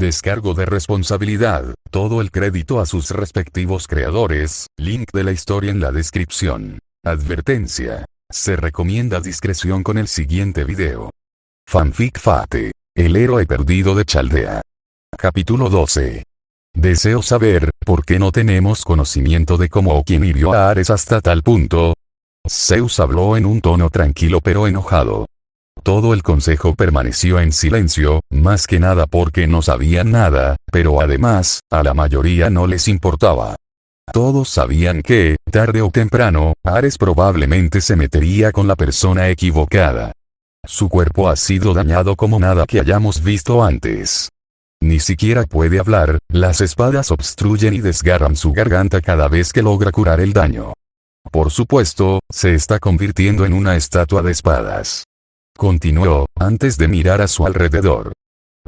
Descargo de responsabilidad, todo el crédito a sus respectivos creadores, link de la historia en la descripción. Advertencia. Se recomienda discreción con el siguiente video. Fanfic Fate. El héroe perdido de Chaldea. Capítulo 12. Deseo saber, ¿por qué no tenemos conocimiento de cómo o quién hirió a Ares hasta tal punto? Zeus habló en un tono tranquilo pero enojado. Todo el consejo permaneció en silencio, más que nada porque no sabían nada, pero además, a la mayoría no les importaba. Todos sabían que, tarde o temprano, Ares probablemente se metería con la persona equivocada. Su cuerpo ha sido dañado como nada que hayamos visto antes. Ni siquiera puede hablar, las espadas obstruyen y desgarran su garganta cada vez que logra curar el daño. Por supuesto, se está convirtiendo en una estatua de espadas. Continuó, antes de mirar a su alrededor.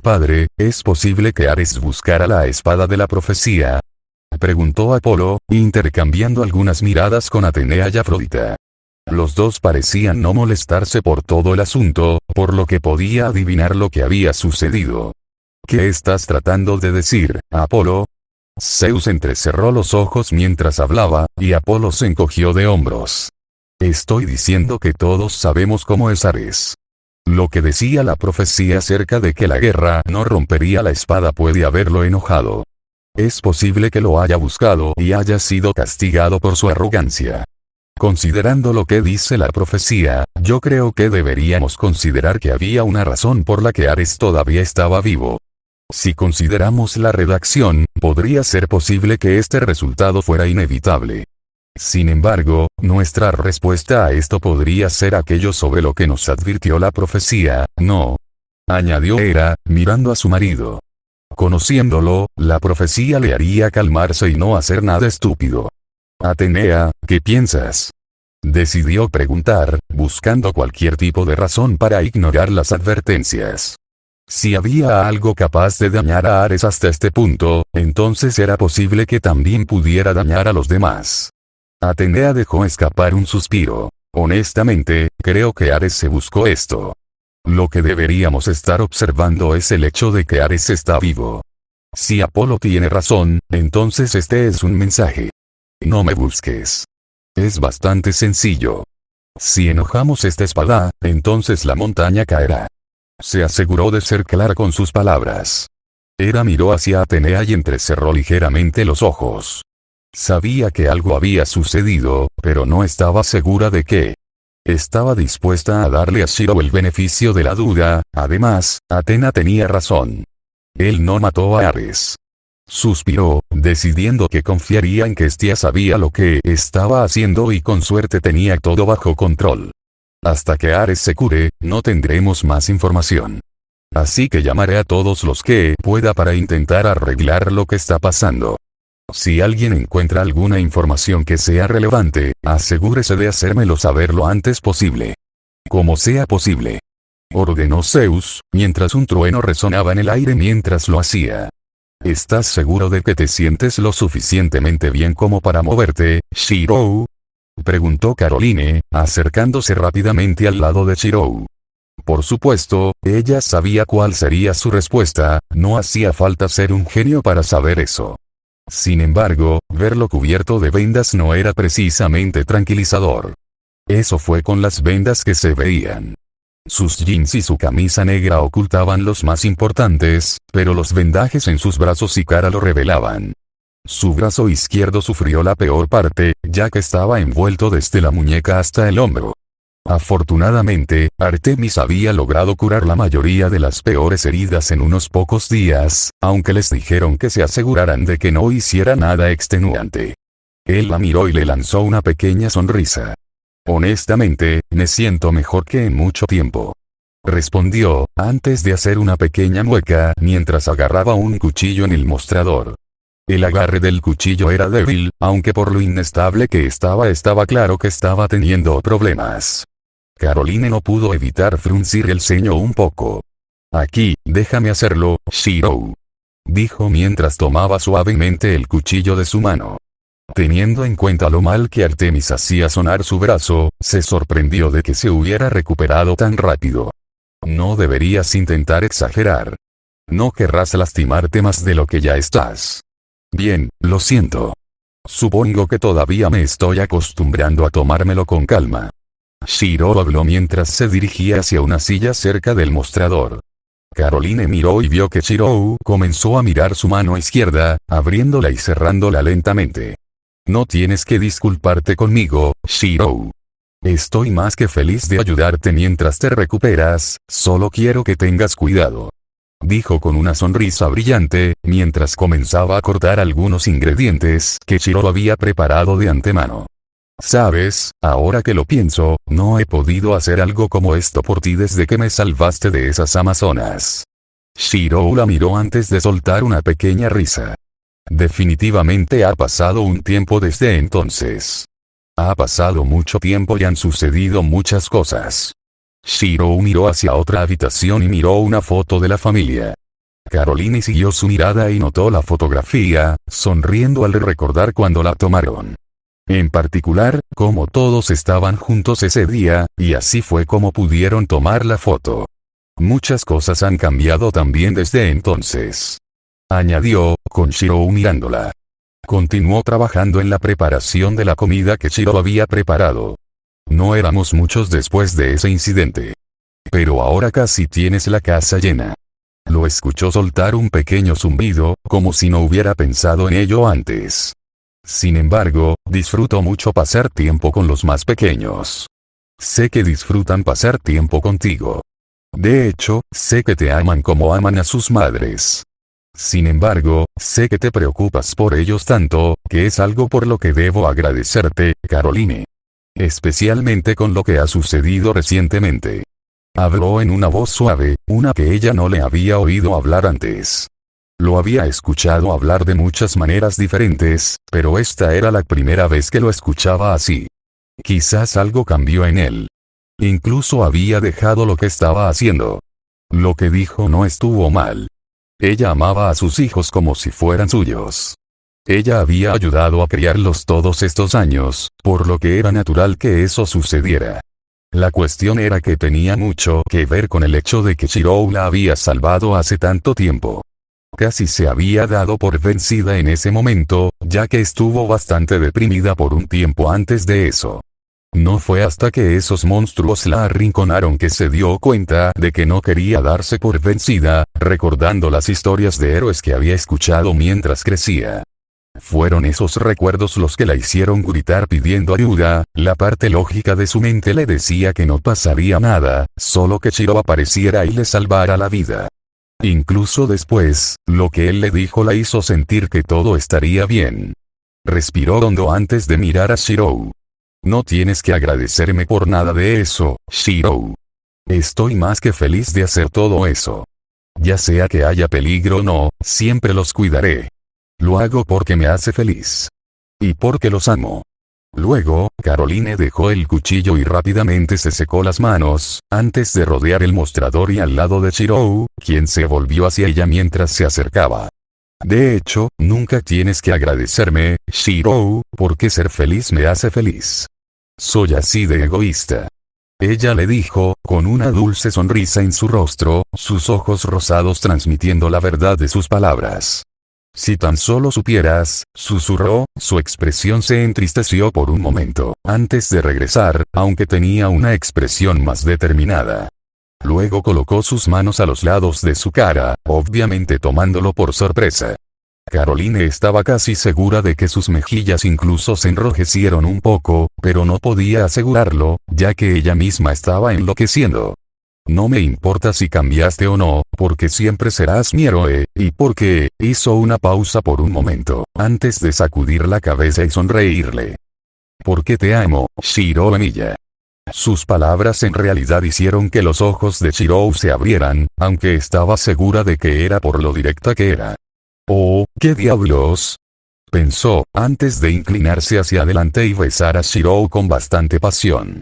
Padre, ¿es posible que Ares buscara la espada de la profecía? Preguntó Apolo, intercambiando algunas miradas con Atenea y Afrodita. Los dos parecían no molestarse por todo el asunto, por lo que podía adivinar lo que había sucedido. ¿Qué estás tratando de decir, Apolo? Zeus entrecerró los ojos mientras hablaba, y Apolo se encogió de hombros. Estoy diciendo que todos sabemos cómo es Ares. Lo que decía la profecía acerca de que la guerra no rompería la espada puede haberlo enojado. Es posible que lo haya buscado y haya sido castigado por su arrogancia. Considerando lo que dice la profecía, yo creo que deberíamos considerar que había una razón por la que Ares todavía estaba vivo. Si consideramos la redacción, podría ser posible que este resultado fuera inevitable. Sin embargo, nuestra respuesta a esto podría ser aquello sobre lo que nos advirtió la profecía, ¿no? Añadió Hera, mirando a su marido. Conociéndolo, la profecía le haría calmarse y no hacer nada estúpido. Atenea, ¿qué piensas? Decidió preguntar, buscando cualquier tipo de razón para ignorar las advertencias. Si había algo capaz de dañar a Ares hasta este punto, entonces era posible que también pudiera dañar a los demás. Atenea dejó escapar un suspiro. Honestamente, creo que Ares se buscó esto. Lo que deberíamos estar observando es el hecho de que Ares está vivo. Si Apolo tiene razón, entonces este es un mensaje. No me busques. Es bastante sencillo. Si enojamos esta espada, entonces la montaña caerá. Se aseguró de ser clara con sus palabras. Hera miró hacia Atenea y entrecerró ligeramente los ojos. Sabía que algo había sucedido, pero no estaba segura de qué. Estaba dispuesta a darle a Shiro el beneficio de la duda, además, Atena tenía razón. Él no mató a Ares. Suspiró, decidiendo que confiaría en que Hestia sabía lo que estaba haciendo y con suerte tenía todo bajo control. Hasta que Ares se cure, no tendremos más información. Así que llamaré a todos los que pueda para intentar arreglar lo que está pasando. Si alguien encuentra alguna información que sea relevante, asegúrese de hacérmelo saber lo antes posible. Como sea posible. Ordenó Zeus, mientras un trueno resonaba en el aire mientras lo hacía. ¿Estás seguro de que te sientes lo suficientemente bien como para moverte, Shiro? Preguntó Caroline, acercándose rápidamente al lado de Shiro. Por supuesto, ella sabía cuál sería su respuesta, no hacía falta ser un genio para saber eso. Sin embargo, verlo cubierto de vendas no era precisamente tranquilizador. Eso fue con las vendas que se veían. Sus jeans y su camisa negra ocultaban los más importantes, pero los vendajes en sus brazos y cara lo revelaban. Su brazo izquierdo sufrió la peor parte, ya que estaba envuelto desde la muñeca hasta el hombro. Afortunadamente, Artemis había logrado curar la mayoría de las peores heridas en unos pocos días, aunque les dijeron que se aseguraran de que no hiciera nada extenuante. Él la miró y le lanzó una pequeña sonrisa. Honestamente, me siento mejor que en mucho tiempo. Respondió, antes de hacer una pequeña mueca mientras agarraba un cuchillo en el mostrador. El agarre del cuchillo era débil, aunque por lo inestable que estaba claro que estaba teniendo problemas. Caroline no pudo evitar fruncir el ceño un poco. Aquí, déjame hacerlo, Shiro. Dijo mientras tomaba suavemente el cuchillo de su mano. Teniendo en cuenta lo mal que Artemis hacía sonar su brazo, se sorprendió de que se hubiera recuperado tan rápido. No deberías intentar exagerar. No querrás lastimarte más de lo que ya estás. Bien, lo siento. Supongo que todavía me estoy acostumbrando a tomármelo con calma. Shiro habló mientras se dirigía hacia una silla cerca del mostrador. Caroline miró y vio que Shiro comenzó a mirar su mano izquierda, abriéndola y cerrándola lentamente. No tienes que disculparte conmigo, Shiro. Estoy más que feliz de ayudarte mientras te recuperas, solo quiero que tengas cuidado. Dijo con una sonrisa brillante, mientras comenzaba a cortar algunos ingredientes que Shiro había preparado de antemano. Sabes, ahora que lo pienso, no he podido hacer algo como esto por ti desde que me salvaste de esas amazonas. Shiro la miró antes de soltar una pequeña risa. Definitivamente ha pasado un tiempo desde entonces. Ha pasado mucho tiempo y han sucedido muchas cosas. Shiro miró hacia otra habitación y miró una foto de la familia. Caroline siguió su mirada y notó la fotografía, sonriendo al recordar cuando la tomaron. En particular, cómo todos estaban juntos ese día, y así fue como pudieron tomar la foto. Muchas cosas han cambiado también desde entonces. Añadió, con Shiro mirándola. Continuó trabajando en la preparación de la comida que Shiro había preparado. No éramos muchos después de ese incidente. Pero ahora casi tienes la casa llena. Lo escuchó soltar un pequeño zumbido, como si no hubiera pensado en ello antes. Sin embargo, disfruto mucho pasar tiempo con los más pequeños. Sé que disfrutan pasar tiempo contigo. De hecho, sé que te aman como aman a sus madres. Sin embargo, sé que te preocupas por ellos tanto, que es algo por lo que debo agradecerte, Caroline. Especialmente con lo que ha sucedido recientemente. Habló en una voz suave, una que ella no le había oído hablar antes. Lo había escuchado hablar de muchas maneras diferentes, pero esta era la primera vez que lo escuchaba así. Quizás algo cambió en él. Incluso había dejado lo que estaba haciendo. Lo que dijo no estuvo mal. Ella amaba a sus hijos como si fueran suyos. Ella había ayudado a criarlos todos estos años, por lo que era natural que eso sucediera. La cuestión era que tenía mucho que ver con el hecho de que Shiro la había salvado hace tanto tiempo. Casi se había dado por vencida en ese momento, ya que estuvo bastante deprimida por un tiempo antes de eso. No fue hasta que esos monstruos la arrinconaron que se dio cuenta de que no quería darse por vencida, recordando las historias de héroes que había escuchado mientras crecía. Fueron esos recuerdos los que la hicieron gritar pidiendo ayuda, la parte lógica de su mente le decía que no pasaría nada, solo que Shiro apareciera y le salvara la vida. Incluso después, lo que él le dijo la hizo sentir que todo estaría bien. Respiró hondo antes de mirar a Shiro. No tienes que agradecerme por nada de eso, Shiro. Estoy más que feliz de hacer todo eso. Ya sea que haya peligro o no, siempre los cuidaré. Lo hago porque me hace feliz. Y porque los amo. Luego, Caroline dejó el cuchillo y rápidamente se secó las manos, antes de rodear el mostrador y al lado de Shiro, quien se volvió hacia ella mientras se acercaba. De hecho, nunca tienes que agradecerme, Shiro, porque ser feliz me hace feliz. Soy así de egoísta. Ella le dijo, con una dulce sonrisa en su rostro, sus ojos rosados transmitiendo la verdad de sus palabras. Si tan solo supieras, susurró, su expresión se entristeció por un momento, antes de regresar, aunque tenía una expresión más determinada. Luego colocó sus manos a los lados de su cara, obviamente tomándolo por sorpresa. Caroline estaba casi segura de que sus mejillas incluso se enrojecieron un poco, pero no podía asegurarlo, ya que ella misma estaba enloqueciendo. No me importa si cambiaste o no, porque siempre serás mi héroe, y porque, hizo una pausa por un momento, antes de sacudir la cabeza y sonreírle. Porque te amo, Shiro Emiya. Sus palabras en realidad hicieron que los ojos de Shiro se abrieran, aunque estaba segura de que era por lo directa que era. Oh, ¿qué diablos? Pensó, antes de inclinarse hacia adelante y besar a Shiro con bastante pasión.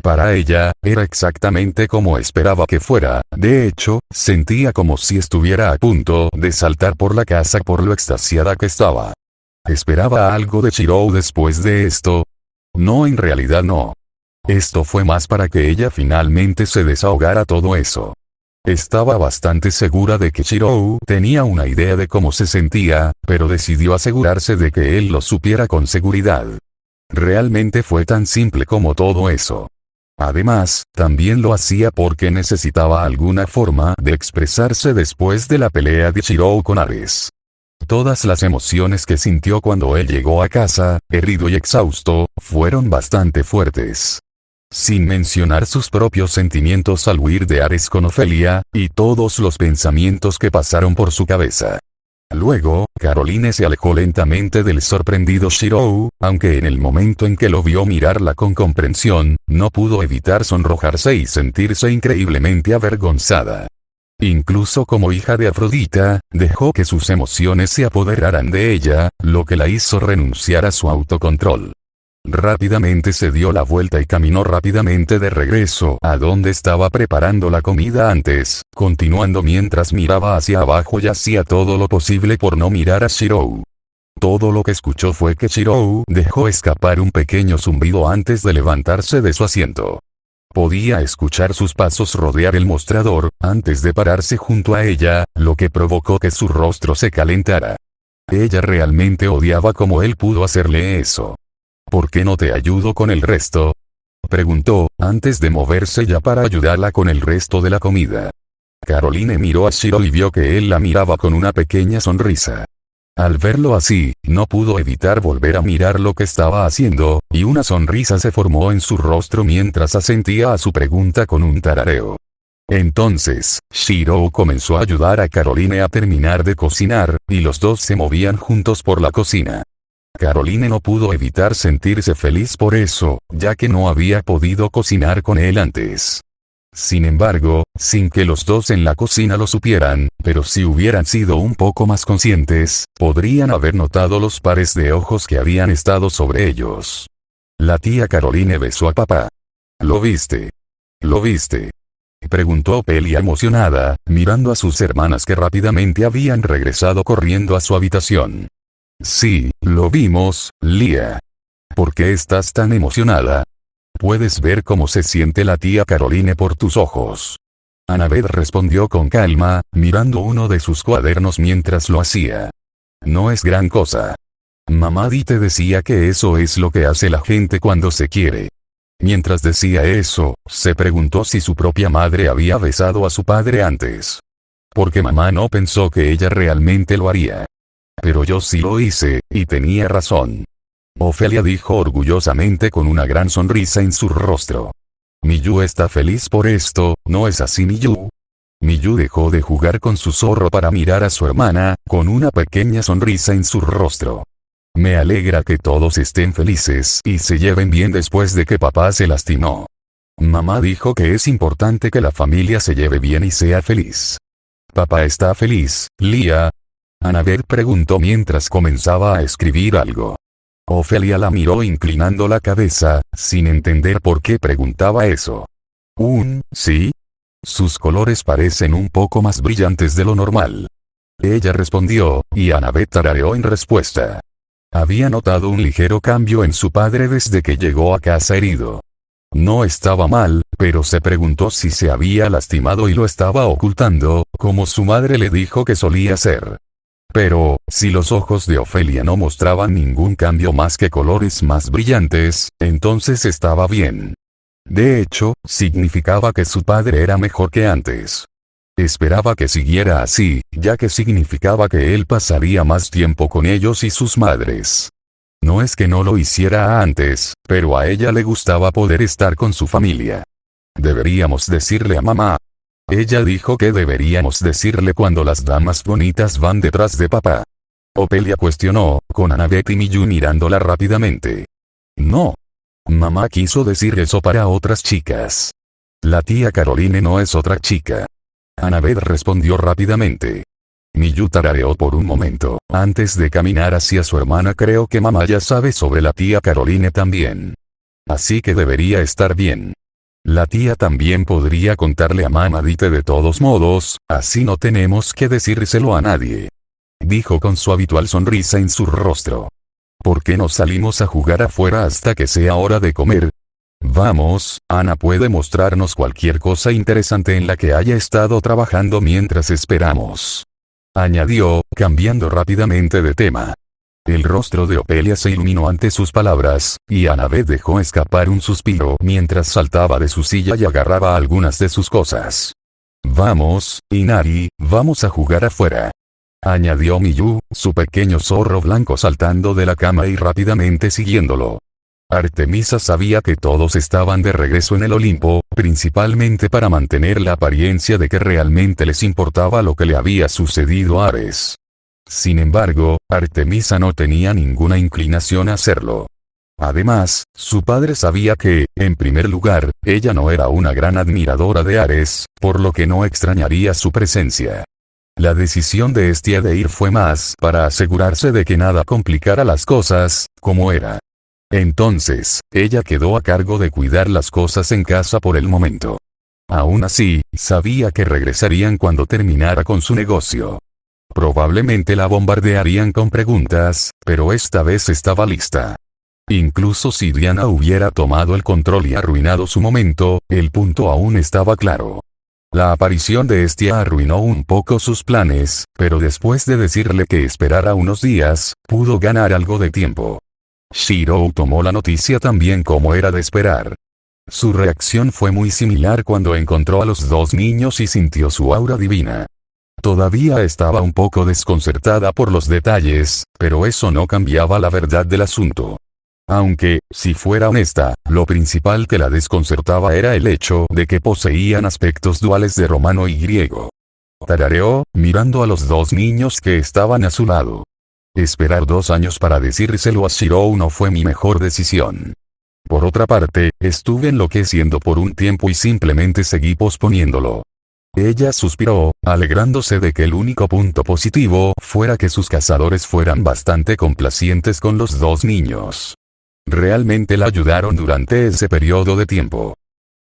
Para ella, era exactamente como esperaba que fuera, de hecho, sentía como si estuviera a punto de saltar por la casa por lo extasiada que estaba. ¿Esperaba algo de Shiro después de esto? No, en realidad no. Esto fue más para que ella finalmente se desahogara todo eso. Estaba bastante segura de que Shirou tenía una idea de cómo se sentía, pero decidió asegurarse de que él lo supiera con seguridad. Realmente fue tan simple como todo eso. Además, también lo hacía porque necesitaba alguna forma de expresarse después de la pelea de Shirou con Ares. Todas las emociones que sintió cuando él llegó a casa, herido y exhausto, fueron bastante fuertes. Sin mencionar sus propios sentimientos al huir de Ares con Ofelia, y todos los pensamientos que pasaron por su cabeza. Luego, Caroline se alejó lentamente del sorprendido Shirou, aunque en el momento en que lo vio mirarla con comprensión, no pudo evitar sonrojarse y sentirse increíblemente avergonzada. Incluso como hija de Afrodita, dejó que sus emociones se apoderaran de ella, lo que la hizo renunciar a su autocontrol. Rápidamente se dio la vuelta y caminó rápidamente de regreso a donde estaba preparando la comida antes, continuando mientras miraba hacia abajo y hacía todo lo posible por no mirar a Shirou. Todo lo que escuchó fue que Shirou dejó escapar un pequeño zumbido antes de levantarse de su asiento. Podía escuchar sus pasos rodear el mostrador, antes de pararse junto a ella, lo que provocó que su rostro se calentara. Ella realmente odiaba cómo él pudo hacerle eso. ¿Por qué no te ayudo con el resto?, preguntó, antes de moverse ya para ayudarla con el resto de la comida. Caroline miró a Shirou y vio que él la miraba con una pequeña sonrisa. Al verlo así, no pudo evitar volver a mirar lo que estaba haciendo, y una sonrisa se formó en su rostro mientras asentía a su pregunta con un tarareo. Entonces, Shirou comenzó a ayudar a Caroline a terminar de cocinar, y los dos se movían juntos por la cocina. Caroline no pudo evitar sentirse feliz por eso, ya que no había podido cocinar con él antes. Sin embargo, sin que los dos en la cocina lo supieran, pero si hubieran sido un poco más conscientes, podrían haber notado los pares de ojos que habían estado sobre ellos. La tía Caroline besó a papá. ¿Lo viste? ¿Lo viste?, preguntó Ofelia emocionada, mirando a sus hermanas que rápidamente habían regresado corriendo a su habitación. Sí, lo vimos, Lia. ¿Por qué estás tan emocionada? Puedes ver cómo se siente la tía Caroline por tus ojos. Annabeth respondió con calma, mirando uno de sus cuadernos mientras lo hacía. No es gran cosa. Mamá Di te decía que eso es lo que hace la gente cuando se quiere. Mientras decía eso, se preguntó si su propia madre había besado a su padre antes. Porque mamá no pensó que ella realmente lo haría. Pero yo sí lo hice, y tenía razón. Ofelia dijo orgullosamente con una gran sonrisa en su rostro. Miyu está feliz por esto, ¿no es así, Miyu? Miyu dejó de jugar con su zorro para mirar a su hermana, con una pequeña sonrisa en su rostro. Me alegra que todos estén felices y se lleven bien después de que papá se lastimó. Mamá dijo que es importante que la familia se lleve bien y sea feliz. ¿Papá está feliz, Lia?, Annabeth preguntó mientras comenzaba a escribir algo. Ofelia la miró inclinando la cabeza, sin entender por qué preguntaba eso. ¿Sí? Sus colores parecen un poco más brillantes de lo normal. Ella respondió, y Annabeth tarareó en respuesta. Había notado un ligero cambio en su padre desde que llegó a casa herido. No estaba mal, pero se preguntó si se había lastimado y lo estaba ocultando, como su madre le dijo que solía hacer. Pero, si los ojos de Ofelia no mostraban ningún cambio más que colores más brillantes, entonces estaba bien. De hecho, significaba que su padre era mejor que antes. Esperaba que siguiera así, ya que significaba que él pasaría más tiempo con ellos y sus madres. No es que no lo hiciera antes, pero a ella le gustaba poder estar con su familia. Deberíamos decirle a mamá. Ella dijo que deberíamos decirle cuando las damas bonitas van detrás de papá. Ofelia cuestionó, con Annabeth y Miyu mirándola rápidamente. No. Mamá quiso decir eso para otras chicas. La tía Caroline no es otra chica. Annabeth respondió rápidamente. Miyu tarareó por un momento, antes de caminar hacia su hermana. Creo que mamá ya sabe sobre la tía Caroline también. Así que debería estar bien. La tía también podría contarle a mamá Dite de todos modos, así no tenemos que decírselo a nadie. Dijo con su habitual sonrisa en su rostro. ¿Por qué no salimos a jugar afuera hasta que sea hora de comer? Vamos, Ana puede mostrarnos cualquier cosa interesante en la que haya estado trabajando mientras esperamos. Añadió, cambiando rápidamente de tema. El rostro de Opelia se iluminó ante sus palabras, y Annabeth dejó escapar un suspiro mientras saltaba de su silla y agarraba algunas de sus cosas. Vamos, Inari, vamos a jugar afuera. Añadió Miyu, su pequeño zorro blanco saltando de la cama y rápidamente siguiéndolo. Artemisa sabía que todos estaban de regreso en el Olimpo, principalmente para mantener la apariencia de que realmente les importaba lo que le había sucedido a Ares. Sin embargo, Artemisa no tenía ninguna inclinación a hacerlo. Además, su padre sabía que, en primer lugar, ella no era una gran admiradora de Ares, por lo que no extrañaría su presencia. La decisión de Hestia de ir fue más para asegurarse de que nada complicara las cosas, como era. Entonces, ella quedó a cargo de cuidar las cosas en casa por el momento. Aún así, sabía que regresarían cuando terminara con su negocio. Probablemente la bombardearían con preguntas, pero esta vez estaba lista. Incluso si Diana hubiera tomado el control y arruinado su momento, el punto aún estaba claro. La aparición de Hestia arruinó un poco sus planes, pero después de decirle que esperara unos días, pudo ganar algo de tiempo. Shirou tomó la noticia también como era de esperar. Su reacción fue muy similar cuando encontró a los dos niños y sintió su aura divina. Todavía estaba un poco desconcertada por los detalles, pero eso no cambiaba la verdad del asunto. Aunque, si fuera honesta, lo principal que la desconcertaba era el hecho de que poseían aspectos duales de romano y griego. Tarareó, mirando a los dos niños que estaban a su lado. Esperar 2 años para decírselo a Shirou no fue mi mejor decisión. Por otra parte, estuve enloqueciendo por un tiempo y simplemente seguí posponiéndolo. Ella suspiró, alegrándose de que el único punto positivo fuera que sus cazadores fueran bastante complacientes con los dos niños. Realmente la ayudaron durante ese periodo de tiempo.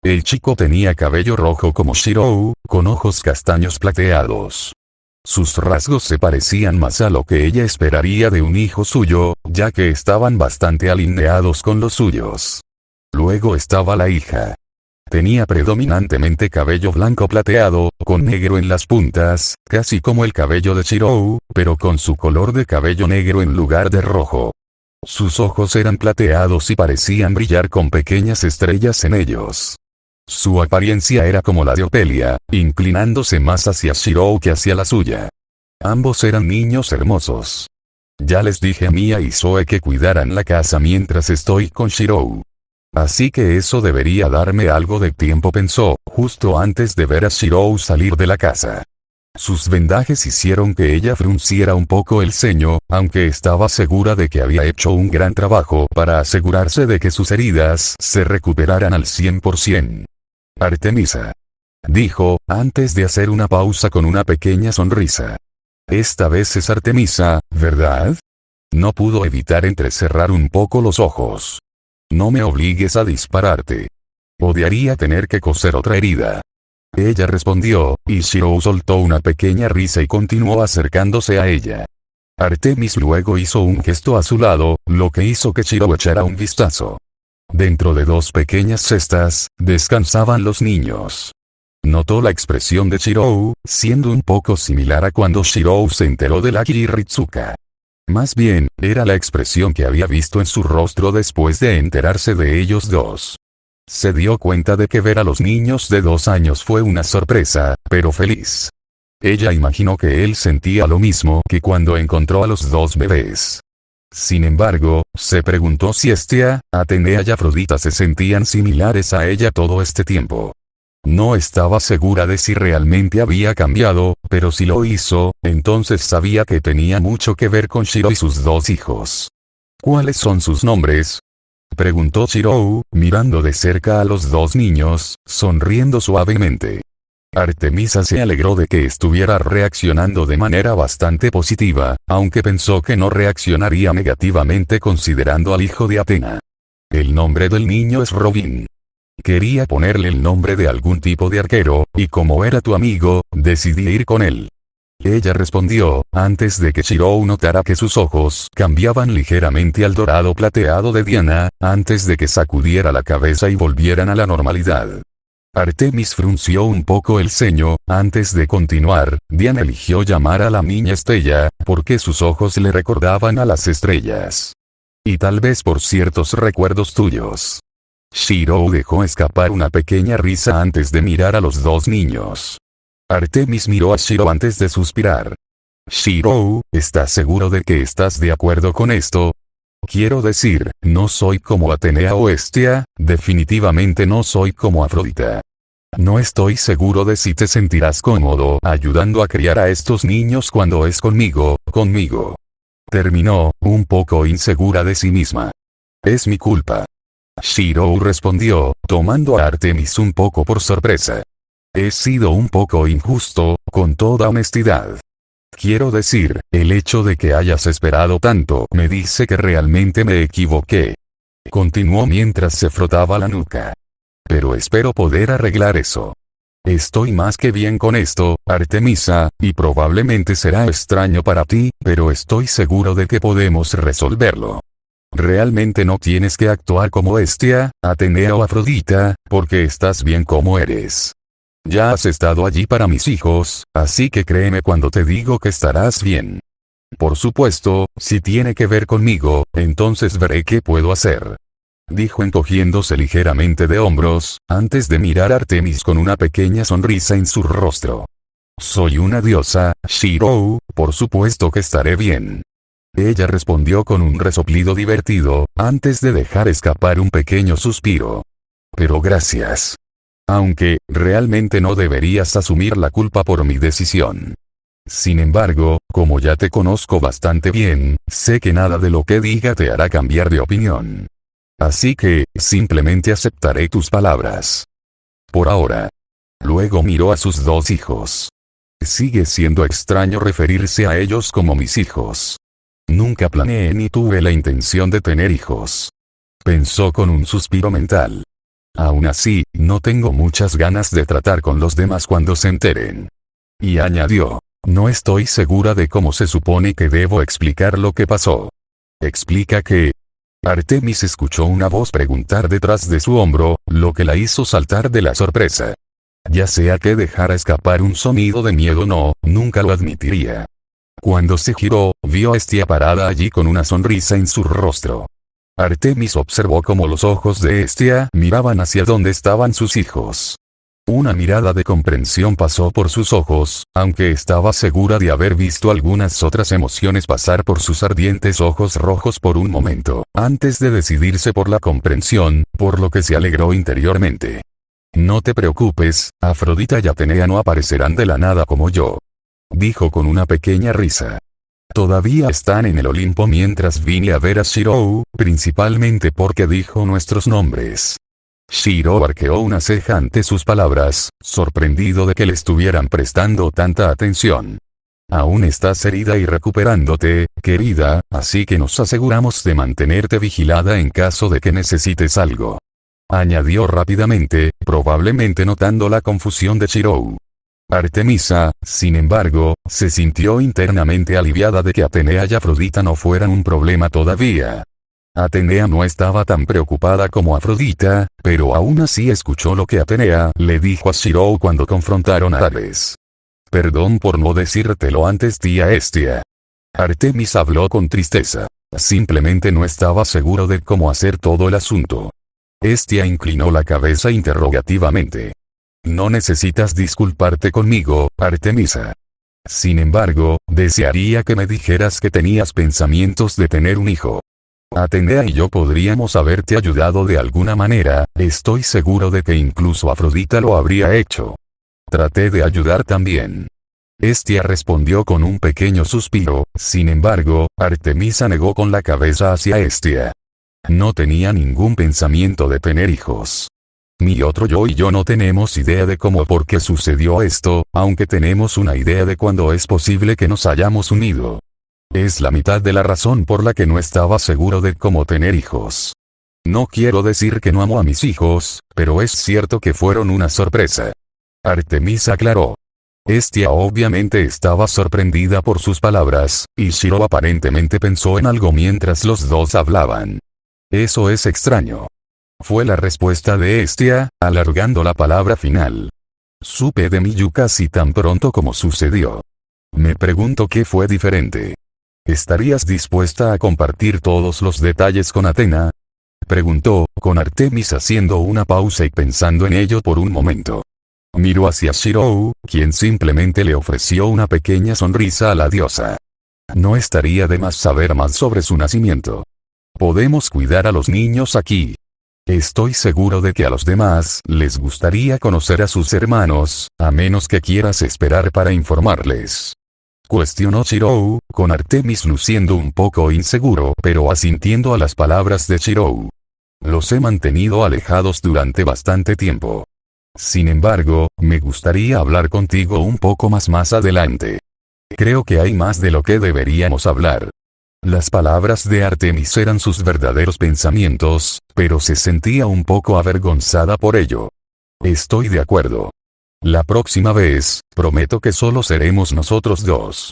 El chico tenía cabello rojo como Shirou, con ojos castaños plateados. Sus rasgos se parecían más a lo que ella esperaría de un hijo suyo, ya que estaban bastante alineados con los suyos. Luego estaba la hija. Tenía predominantemente cabello blanco plateado, con negro en las puntas, casi como el cabello de Shirou, pero con su color de cabello negro en lugar de rojo. Sus ojos eran plateados y parecían brillar con pequeñas estrellas en ellos. Su apariencia era como la de Opelia, inclinándose más hacia Shirou que hacia la suya. Ambos eran niños hermosos. Ya les dije a Mia y Zoe que cuidaran la casa mientras estoy con Shirou. Así que eso debería darme algo de tiempo, pensó, justo antes de ver a Shirou salir de la casa. Sus vendajes hicieron que ella frunciera un poco el ceño, aunque estaba segura de que había hecho un gran trabajo para asegurarse de que sus heridas se recuperaran al 100%. Artemisa, dijo, antes de hacer una pausa con una pequeña sonrisa. Esta vez es Artemisa, ¿verdad? No pudo evitar entrecerrar un poco los ojos. No me obligues a dispararte. Odiaría tener que coser otra herida. Ella respondió, y Shirou soltó una pequeña risa y continuó acercándose a ella. Artemis luego hizo un gesto a su lado, lo que hizo que Shirou echara un vistazo. Dentro de 2 pequeñas cestas, descansaban los niños. Notó la expresión de Shirou, siendo un poco similar a cuando Shirou se enteró de la Ritsuka. Más bien, era la expresión que había visto en su rostro después de enterarse de ellos dos. Se dio cuenta de que ver a los niños de 2 años fue una sorpresa, pero feliz. Ella imaginó que él sentía lo mismo que cuando encontró a los 2 bebés. Sin embargo, se preguntó si Hestia, Atenea y Afrodita se sentían similares a ella todo este tiempo. No estaba segura de si realmente había cambiado, pero si lo hizo, entonces sabía que tenía mucho que ver con Shirou y sus 2 hijos. ¿Cuáles son sus nombres?, preguntó Shirou, mirando de cerca a los 2 niños, sonriendo suavemente. Artemisa se alegró de que estuviera reaccionando de manera bastante positiva, aunque pensó que no reaccionaría negativamente considerando al hijo de Atena. El nombre del niño es Robin. Quería ponerle el nombre de algún tipo de arquero, y como era tu amigo, decidí ir con él. Ella respondió, antes de que Shirou notara que sus ojos cambiaban ligeramente al dorado plateado de Diana, antes de que sacudiera la cabeza y volvieran a la normalidad. Artemis frunció un poco el ceño. Antes de continuar, Diana eligió llamar a la niña Estella, porque sus ojos le recordaban a las estrellas. Y tal vez por ciertos recuerdos tuyos. Shirou dejó escapar una pequeña risa antes de mirar a los dos niños. Artemis miró a Shirou antes de suspirar. Shirou, ¿estás seguro de que estás de acuerdo con esto? Quiero decir, no soy como Atenea o Hestia, definitivamente no soy como Afrodita. No estoy seguro de si te sentirás cómodo ayudando a criar a estos niños cuando es conmigo. Terminó, un poco insegura de sí misma. Es mi culpa. Shirou respondió, tomando a Artemis un poco por sorpresa. He sido un poco injusto, con toda honestidad. Quiero decir, el hecho de que hayas esperado tanto me dice que realmente me equivoqué. Continuó mientras se frotaba la nuca. Pero espero poder arreglar eso. Estoy más que bien con esto, Artemisa, y probablemente será extraño para ti, pero estoy seguro de que podemos resolverlo. Realmente no tienes que actuar como Hestia, Atenea o Afrodita, porque estás bien como eres. Ya has estado allí para mis hijos, así que créeme cuando te digo que estarás bien. Por supuesto, si tiene que ver conmigo, entonces veré qué puedo hacer. Dijo encogiéndose ligeramente de hombros, antes de mirar a Artemis con una pequeña sonrisa en su rostro. Soy una diosa, Shirou, por supuesto que estaré bien. Ella respondió con un resoplido divertido, antes de dejar escapar un pequeño suspiro. Pero gracias. Aunque, realmente no deberías asumir la culpa por mi decisión. Sin embargo, como ya te conozco bastante bien, sé que nada de lo que diga te hará cambiar de opinión. Así que, simplemente aceptaré tus palabras. Por ahora. Luego miró a sus dos hijos. Sigue siendo extraño referirse a ellos como mis hijos. Nunca planeé ni tuve la intención de tener hijos. Pensó con un suspiro mental. Aún así, no tengo muchas ganas de tratar con los demás cuando se enteren. Y añadió, no estoy segura de cómo se supone que debo explicar lo que pasó. Explica que... Artemis escuchó una voz preguntar detrás de su hombro, lo que la hizo saltar de la sorpresa. Ya sea que dejara escapar un sonido de miedo o no, nunca lo admitiría. Cuando se giró, vio a Hestia parada allí con una sonrisa en su rostro. Artemis observó cómo los ojos de Hestia miraban hacia donde estaban sus hijos. Una mirada de comprensión pasó por sus ojos, aunque estaba segura de haber visto algunas otras emociones pasar por sus ardientes ojos rojos por un momento, antes de decidirse por la comprensión, por lo que se alegró interiormente. No te preocupes, Afrodita y Atenea no aparecerán de la nada como yo. Dijo con una pequeña risa. Todavía están en el Olimpo mientras vine a ver a Shirou, principalmente porque dijo nuestros nombres. Shirou arqueó una ceja ante sus palabras, sorprendido de que le estuvieran prestando tanta atención. Aún estás herida y recuperándote, querida, así que nos aseguramos de mantenerte vigilada en caso de que necesites algo. Añadió rápidamente, probablemente notando la confusión de Shirou. Artemisa, sin embargo, se sintió internamente aliviada de que Atenea y Afrodita no fueran un problema todavía. Atenea no estaba tan preocupada como Afrodita, pero aún así escuchó lo que Atenea le dijo a Shirou cuando confrontaron a Ares. Perdón por no decírtelo antes, tía Hestia. Artemis habló con tristeza. Simplemente no estaba seguro de cómo hacer todo el asunto. Hestia inclinó la cabeza interrogativamente. No necesitas disculparte conmigo, Artemisa. Sin embargo, desearía que me dijeras que tenías pensamientos de tener un hijo. Atenea y yo podríamos haberte ayudado de alguna manera, estoy seguro de que incluso Afrodita lo habría hecho. Traté de ayudar también. Hestia respondió con un pequeño suspiro, sin embargo, Artemisa negó con la cabeza hacia Hestia. No tenía ningún pensamiento de tener hijos. Mi otro yo y yo no tenemos idea de cómo o por qué sucedió esto, aunque tenemos una idea de cuándo es posible que nos hayamos unido. Es la mitad de la razón por la que no estaba seguro de cómo tener hijos. No quiero decir que no amo a mis hijos, pero es cierto que fueron una sorpresa. Artemisa aclaró. Estia obviamente estaba sorprendida por sus palabras, y Shiro aparentemente pensó en algo mientras los dos hablaban. Eso es extraño. Fue la respuesta de Estia, alargando la palabra final. Supe de Miyu casi tan pronto como sucedió. Me pregunto qué fue diferente. ¿Estarías dispuesta a compartir todos los detalles con Athena? Preguntó, con Artemis haciendo una pausa y pensando en ello por un momento. Miró hacia Shirou, quien simplemente le ofreció una pequeña sonrisa a la diosa. No estaría de más saber más sobre su nacimiento. Podemos cuidar a los niños aquí. Estoy seguro de que a los demás les gustaría conocer a sus hermanos, a menos que quieras esperar para informarles. Cuestionó Shirou, con Artemis luciendo un poco inseguro pero asintiendo a las palabras de Shirou. Los he mantenido alejados durante bastante tiempo. Sin embargo, me gustaría hablar contigo un poco más adelante. Creo que hay más de lo que deberíamos hablar. Las palabras de Artemis eran sus verdaderos pensamientos, pero se sentía un poco avergonzada por ello. Estoy de acuerdo. La próxima vez, prometo que solo seremos nosotros dos.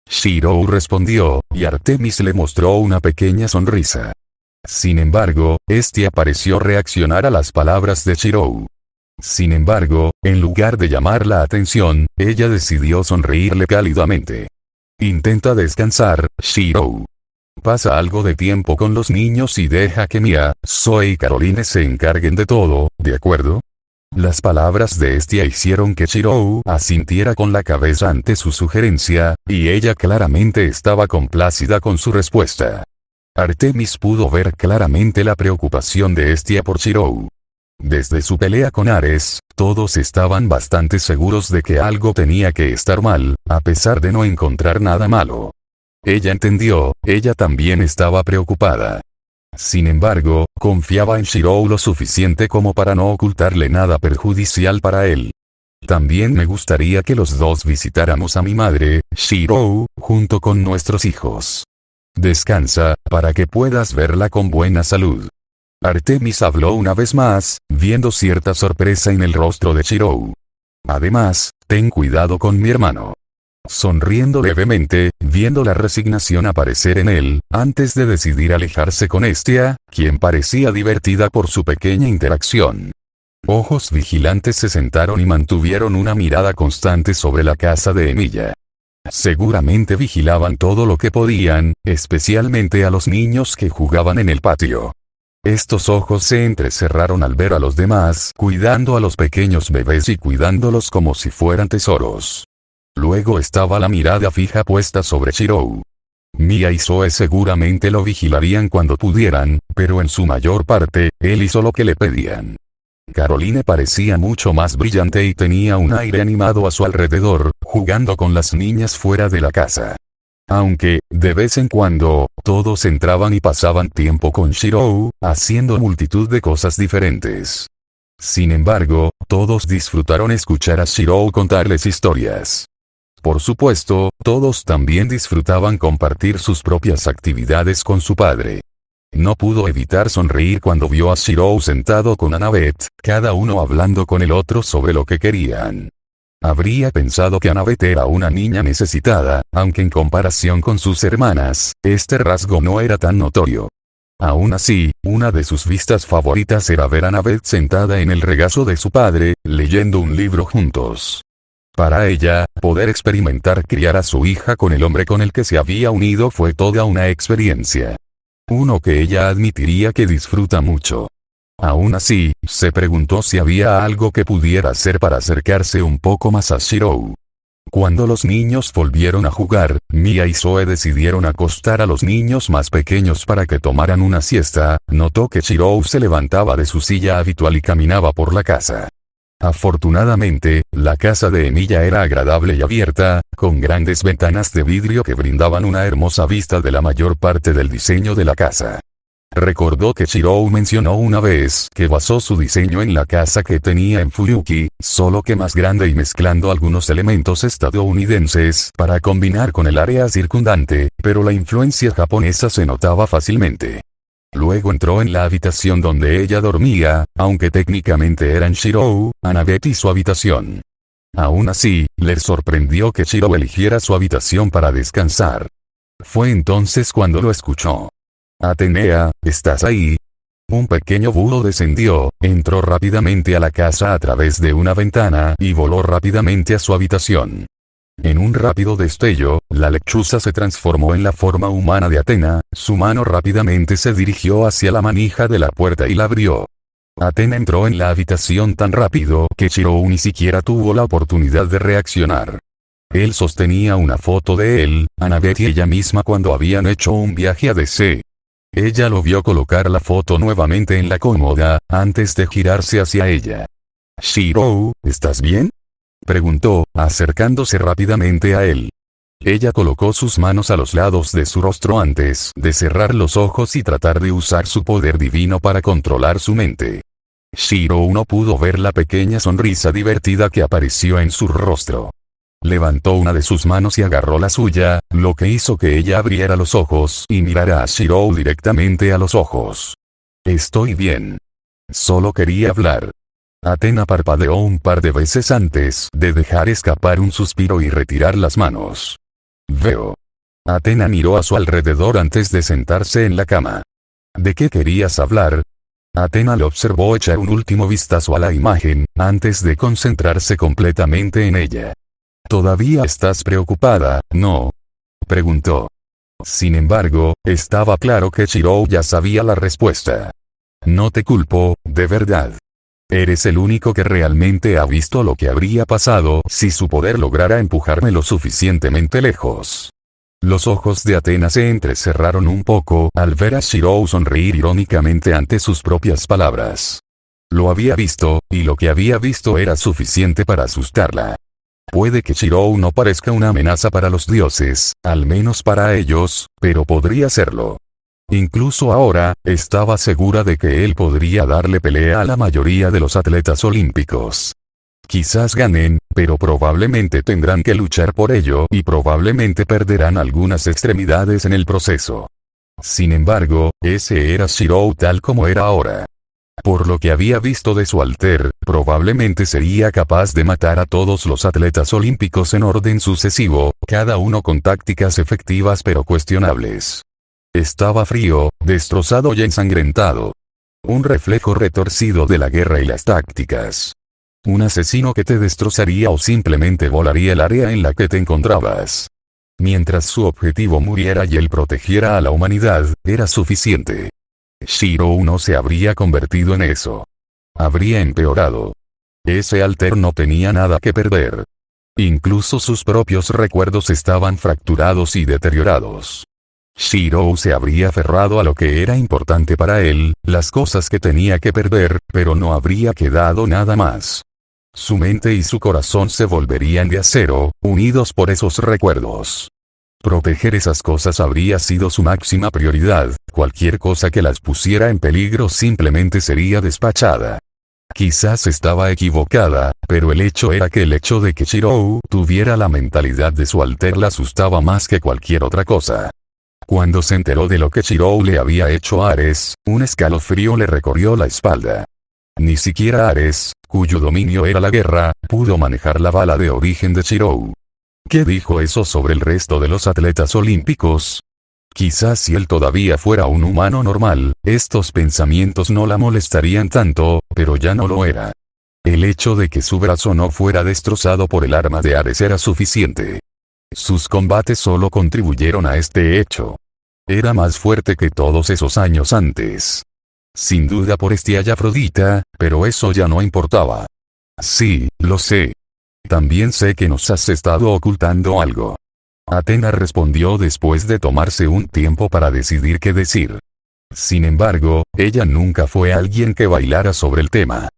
Shirou respondió, y Artemis le mostró una pequeña sonrisa. Sin embargo, este pareció reaccionar a las palabras de Shirou. Sin embargo, en lugar de llamar la atención, ella decidió sonreírle cálidamente. Intenta descansar, Shirou. Pasa algo de tiempo con los niños y deja que Mia, Zoe y Caroline se encarguen de todo, ¿de acuerdo? Las palabras de Estia hicieron que Shirou asintiera con la cabeza ante su sugerencia, y ella claramente estaba complacida con su respuesta. Artemis pudo ver claramente la preocupación de Estia por Shirou. Desde su pelea con Ares, todos estaban bastante seguros de que algo tenía que estar mal, a pesar de no encontrar nada malo. Ella entendió, ella también estaba preocupada. Sin embargo, confiaba en Shirou lo suficiente como para no ocultarle nada perjudicial para él. También me gustaría que los dos visitáramos a mi madre, Shirou, junto con nuestros hijos. Descansa, para que puedas verla con buena salud. Artemis habló una vez más, viendo cierta sorpresa en el rostro de Shirou. Además, ten cuidado con mi hermano. Sonriendo levemente, viendo la resignación aparecer en él, antes de decidir alejarse con Estia, quien parecía divertida por su pequeña interacción. Ojos vigilantes se sentaron y mantuvieron una mirada constante sobre la casa de Emilia. Seguramente vigilaban todo lo que podían, especialmente a los niños que jugaban en el patio. Estos ojos se entrecerraron al ver a los demás cuidando a los pequeños bebés y cuidándolos como si fueran tesoros. Luego estaba la mirada fija puesta sobre Shirou. Mia y Zoe seguramente lo vigilarían cuando pudieran, pero en su mayor parte, él hizo lo que le pedían. Caroline parecía mucho más brillante y tenía un aire animado a su alrededor, jugando con las niñas fuera de la casa. Aunque, de vez en cuando, todos entraban y pasaban tiempo con Shirou, haciendo multitud de cosas diferentes. Sin embargo, todos disfrutaron escuchar a Shirou contarles historias. Por supuesto, todos también disfrutaban compartir sus propias actividades con su padre. No pudo evitar sonreír cuando vio a Shirou sentado con Annabeth, cada uno hablando con el otro sobre lo que querían. Habría pensado que Annabeth era una niña necesitada, aunque en comparación con sus hermanas, este rasgo no era tan notorio. Aún así, una de sus vistas favoritas era ver a Annabeth sentada en el regazo de su padre, leyendo un libro juntos. Para ella, poder experimentar criar a su hija con el hombre con el que se había unido fue toda una experiencia. Uno que ella admitiría que disfruta mucho. Aún así, se preguntó si había algo que pudiera hacer para acercarse un poco más a Shirou. Cuando los niños volvieron a jugar, Mia y Zoe decidieron acostar a los niños más pequeños para que tomaran una siesta. Notó que Shirou se levantaba de su silla habitual y caminaba por la casa. Afortunadamente, la casa de Emilia era agradable y abierta, con grandes ventanas de vidrio que brindaban una hermosa vista de la mayor parte del diseño de la casa. Recordó que Shirou mencionó una vez que basó su diseño en la casa que tenía en Fuyuki, solo que más grande y mezclando algunos elementos estadounidenses para combinar con el área circundante, pero la influencia japonesa se notaba fácilmente. Luego entró en la habitación donde ella dormía, aunque técnicamente eran Shirou, Annabeth y su habitación. Aún así, le sorprendió que Shirou eligiera su habitación para descansar. Fue entonces cuando lo escuchó. Atenea, ¿estás ahí? Un pequeño búho descendió, entró rápidamente a la casa a través de una ventana y voló rápidamente a su habitación. En un rápido destello, la lechuza se transformó en la forma humana de Atena, su mano rápidamente se dirigió hacia la manija de la puerta y la abrió. Atena entró en la habitación tan rápido que Shirou ni siquiera tuvo la oportunidad de reaccionar. Él sostenía una foto de él, Annabeth y ella misma cuando habían hecho un viaje a DC. Ella lo vio colocar la foto nuevamente en la cómoda, antes de girarse hacia ella. «Shirou, ¿estás bien?», preguntó, acercándose rápidamente a él. Ella colocó sus manos a los lados de su rostro antes de cerrar los ojos y tratar de usar su poder divino para controlar su mente. Shirou no pudo ver la pequeña sonrisa divertida que apareció en su rostro. Levantó una de sus manos y agarró la suya, lo que hizo que ella abriera los ojos y mirara a Shirou directamente a los ojos. «Estoy bien. Solo quería hablar». Atena parpadeó un par de veces antes de dejar escapar un suspiro y retirar las manos. «Veo». Atena miró a su alrededor antes de sentarse en la cama. «¿De qué querías hablar?». Atena le observó echar un último vistazo a la imagen, antes de concentrarse completamente en ella. «¿Todavía estás preocupada, no?», preguntó. Sin embargo, estaba claro que Shirou ya sabía la respuesta. «No te culpo, de verdad. Eres el único que realmente ha visto lo que habría pasado si su poder lograra empujarme lo suficientemente lejos». Los ojos de Atena se entrecerraron un poco al ver a Shirou sonreír irónicamente ante sus propias palabras. Lo había visto, y lo que había visto era suficiente para asustarla. Puede que Shirou no parezca una amenaza para los dioses, al menos para ellos, pero podría serlo. Incluso ahora, estaba segura de que él podría darle pelea a la mayoría de los atletas olímpicos. Quizás ganen, pero probablemente tendrán que luchar por ello y probablemente perderán algunas extremidades en el proceso. Sin embargo, ese era Shirou tal como era ahora. Por lo que había visto de su alter, probablemente sería capaz de matar a todos los atletas olímpicos en orden sucesivo, cada uno con tácticas efectivas pero cuestionables. Estaba frío, destrozado y ensangrentado. Un reflejo retorcido de la guerra y las tácticas. Un asesino que te destrozaría o simplemente volaría el área en la que te encontrabas. Mientras su objetivo muriera y él protegiera a la humanidad, era suficiente. Shirou no se habría convertido en eso. Habría empeorado. Ese alter no tenía nada que perder. Incluso sus propios recuerdos estaban fracturados y deteriorados. Shirou se habría aferrado a lo que era importante para él, las cosas que tenía que perder, pero no habría quedado nada más. Su mente y su corazón se volverían de acero, unidos por esos recuerdos. Proteger esas cosas habría sido su máxima prioridad, cualquier cosa que las pusiera en peligro simplemente sería despachada. Quizás estaba equivocada, pero el hecho era que el hecho de que Shirou tuviera la mentalidad de su alter la asustaba más que cualquier otra cosa. Cuando se enteró de lo que Shirou le había hecho a Ares, un escalofrío le recorrió la espalda. Ni siquiera Ares, cuyo dominio era la guerra, pudo manejar la bala de origen de Shirou. ¿Qué dijo eso sobre el resto de los atletas olímpicos? Quizás si él todavía fuera un humano normal, estos pensamientos no la molestarían tanto, pero ya no lo era. El hecho de que su brazo no fuera destrozado por el arma de Ares era suficiente. Sus combates solo contribuyeron a este hecho. Era más fuerte que todos esos años antes. Sin duda por Afrodita, pero eso ya no importaba. Sí, lo sé. También sé que nos has estado ocultando algo. Atena respondió después de tomarse un tiempo para decidir qué decir. Sin embargo, ella nunca fue alguien que bailara sobre el tema.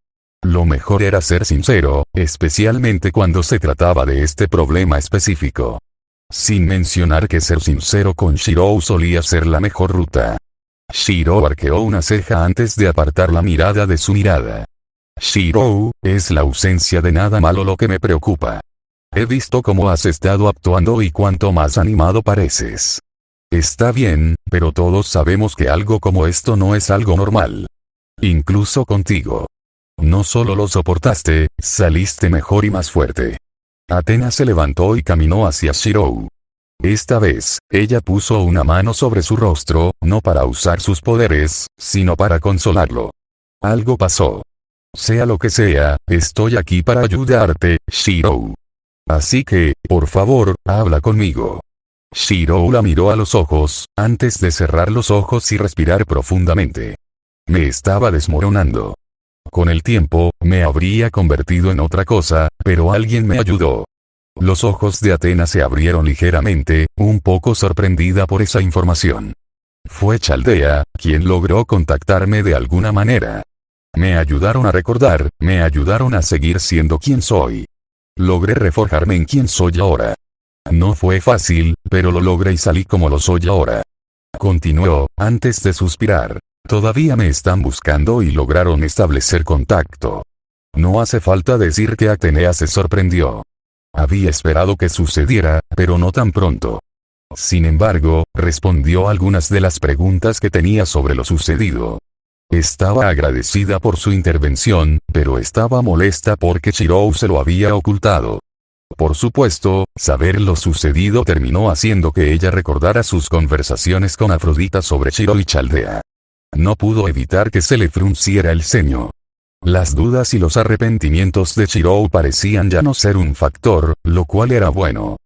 Lo mejor era ser sincero, especialmente cuando se trataba de este problema específico. Sin mencionar que ser sincero con Shirou solía ser la mejor ruta. Shirou arqueó una ceja antes de apartar la mirada de su mirada. Shirou, es la ausencia de nada malo lo que me preocupa. He visto cómo has estado actuando y cuánto más animado pareces. Está bien, pero todos sabemos que algo como esto no es algo normal. Incluso contigo. No solo lo soportaste, saliste mejor y más fuerte. Athena se levantó y caminó hacia Shirou. Esta vez, ella puso una mano sobre su rostro, no para usar sus poderes, sino para consolarlo. Algo pasó. Sea lo que sea, estoy aquí para ayudarte, Shirou. Así que, por favor, habla conmigo. Shirou la miró a los ojos, antes de cerrar los ojos y respirar profundamente. Me estaba desmoronando. Con el tiempo, me habría convertido en otra cosa, pero alguien me ayudó. Los ojos de Athena se abrieron ligeramente, un poco sorprendida por esa información. Fue Chaldea, quien logró contactarme de alguna manera. Me ayudaron a recordar, me ayudaron a seguir siendo quien soy. Logré reforjarme en quien soy ahora. No fue fácil, pero lo logré y salí como lo soy ahora. Continuó, antes de suspirar. Todavía me están buscando y lograron establecer contacto. No hace falta decir que Atenea se sorprendió. Había esperado que sucediera, pero no tan pronto. Sin embargo, respondió algunas de las preguntas que tenía sobre lo sucedido. Estaba agradecida por su intervención, pero estaba molesta porque Shirou se lo había ocultado. Por supuesto, saber lo sucedido terminó haciendo que ella recordara sus conversaciones con Afrodita sobre Shirou y Chaldea. No pudo evitar que se le frunciera el ceño. Las dudas y los arrepentimientos de Shirou parecían ya no ser un factor, lo cual era bueno.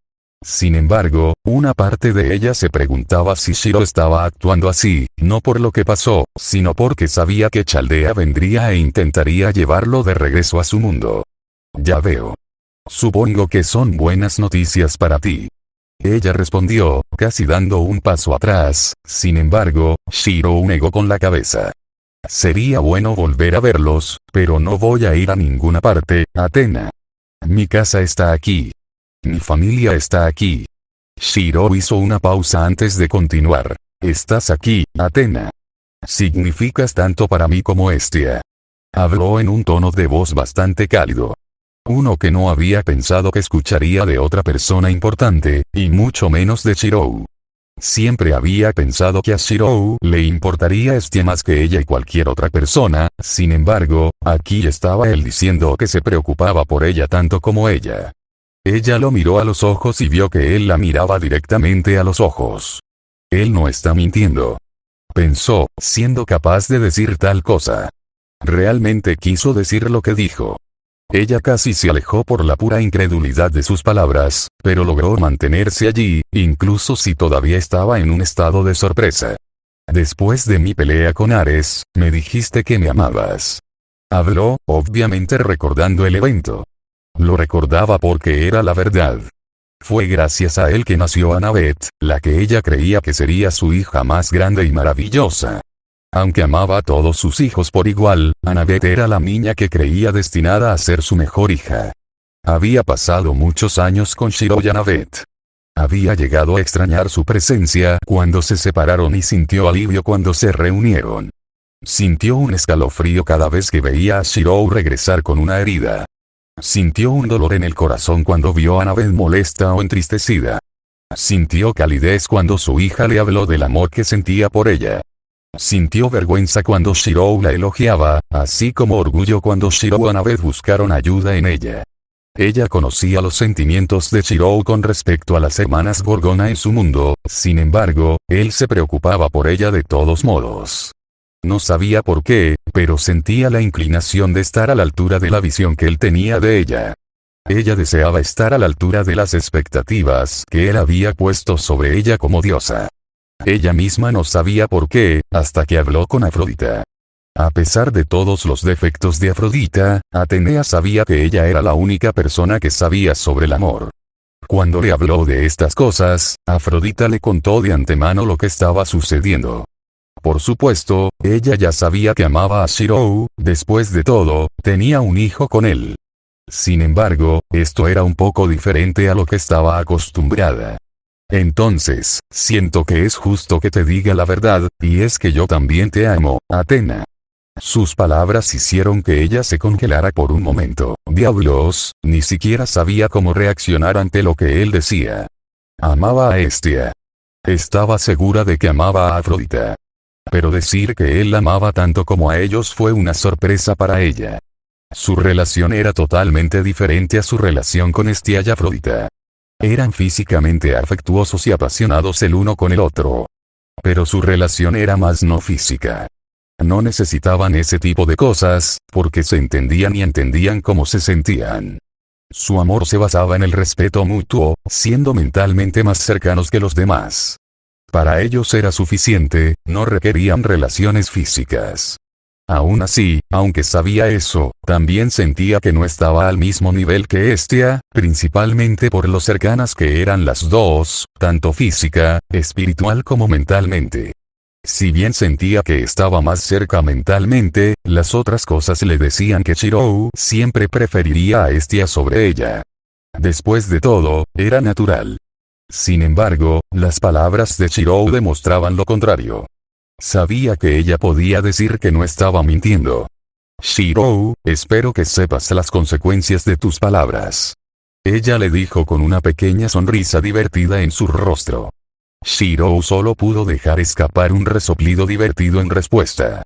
Sin embargo, una parte de ella se preguntaba si Shirou estaba actuando así, no por lo que pasó, sino porque sabía que Chaldea vendría e intentaría llevarlo de regreso a su mundo. Ya veo. Supongo que son buenas noticias para ti. Ella respondió, casi dando un paso atrás. Sin embargo, Shirou negó con la cabeza. Sería bueno volver a verlos, pero no voy a ir a ninguna parte, Athena. Mi casa está aquí. Mi familia está aquí. Shirou hizo una pausa antes de continuar. Estás aquí, Athena. Significas tanto para mí como Hestia. Habló en un tono de voz bastante cálido. Uno que no había pensado que escucharía de otra persona importante, y mucho menos de Shirou. Siempre había pensado que a Shirou le importaría Hestia más que ella y cualquier otra persona, sin embargo, aquí estaba él diciendo que se preocupaba por ella tanto como ella. Ella lo miró a los ojos y vio que él la miraba directamente a los ojos. Él no está mintiendo. Pensó, siendo capaz de decir tal cosa. Realmente quiso decir lo que dijo. Ella casi se alejó por la pura incredulidad de sus palabras, pero logró mantenerse allí, incluso si todavía estaba en un estado de sorpresa. Después de mi pelea con Ares, me dijiste que me amabas. Habló, obviamente recordando el evento. Lo recordaba porque era la verdad. Fue gracias a él que nació Annabeth, la que ella creía que sería su hija más grande y maravillosa. Aunque amaba a todos sus hijos por igual, Annabeth era la niña que creía destinada a ser su mejor hija. Había pasado muchos años con Shirou y Annabeth. Había llegado a extrañar su presencia cuando se separaron y sintió alivio cuando se reunieron. Sintió un escalofrío cada vez que veía a Shirou regresar con una herida. Sintió un dolor en el corazón cuando vio a Annabeth molesta o entristecida. Sintió calidez cuando su hija le habló del amor que sentía por ella. Sintió vergüenza cuando Shirou la elogiaba, así como orgullo cuando Shirou y Annabeth buscaron ayuda en ella. Ella conocía los sentimientos de Shirou con respecto a las hermanas Gorgona en su mundo, sin embargo, él se preocupaba por ella de todos modos. No sabía por qué, pero sentía la inclinación de estar a la altura de la visión que él tenía de ella. Ella deseaba estar a la altura de las expectativas que él había puesto sobre ella como diosa. Ella misma no sabía por qué, hasta que habló con Afrodita. A pesar de todos los defectos de Afrodita, Atenea sabía que ella era la única persona que sabía sobre el amor. Cuando le habló de estas cosas, Afrodita le contó de antemano lo que estaba sucediendo. Por supuesto, ella ya sabía que amaba a Shirou, después de todo, tenía un hijo con él. Sin embargo, esto era un poco diferente a lo que estaba acostumbrada. Entonces, siento que es justo que te diga la verdad, y es que yo también te amo, Athena. Sus palabras hicieron que ella se congelara por un momento. Diablos, ni siquiera sabía cómo reaccionar ante lo que él decía. Amaba a Hestia. Estaba segura de que amaba a Afrodita. Pero decir que él la amaba tanto como a ellos fue una sorpresa para ella. Su relación era totalmente diferente a su relación con Hestia y Afrodita. Eran físicamente afectuosos y apasionados el uno con el otro. Pero su relación era más no física. No necesitaban ese tipo de cosas, porque se entendían y entendían cómo se sentían. Su amor se basaba en el respeto mutuo, siendo mentalmente más cercanos que los demás. Para ellos era suficiente, no requerían relaciones físicas. Aún así, aunque sabía eso, también sentía que no estaba al mismo nivel que Hestia, principalmente por lo cercanas que eran las dos, tanto física, espiritual como mentalmente. Si bien sentía que estaba más cerca mentalmente, las otras cosas le decían que Chirou siempre preferiría a Hestia sobre ella. Después de todo, era natural. Sin embargo, las palabras de Chirou demostraban lo contrario. Sabía que ella podía decir que no estaba mintiendo. Chirou, espero que sepas las consecuencias de tus palabras. Ella le dijo con una pequeña sonrisa divertida en su rostro. Chirou solo pudo dejar escapar un resoplido divertido en respuesta.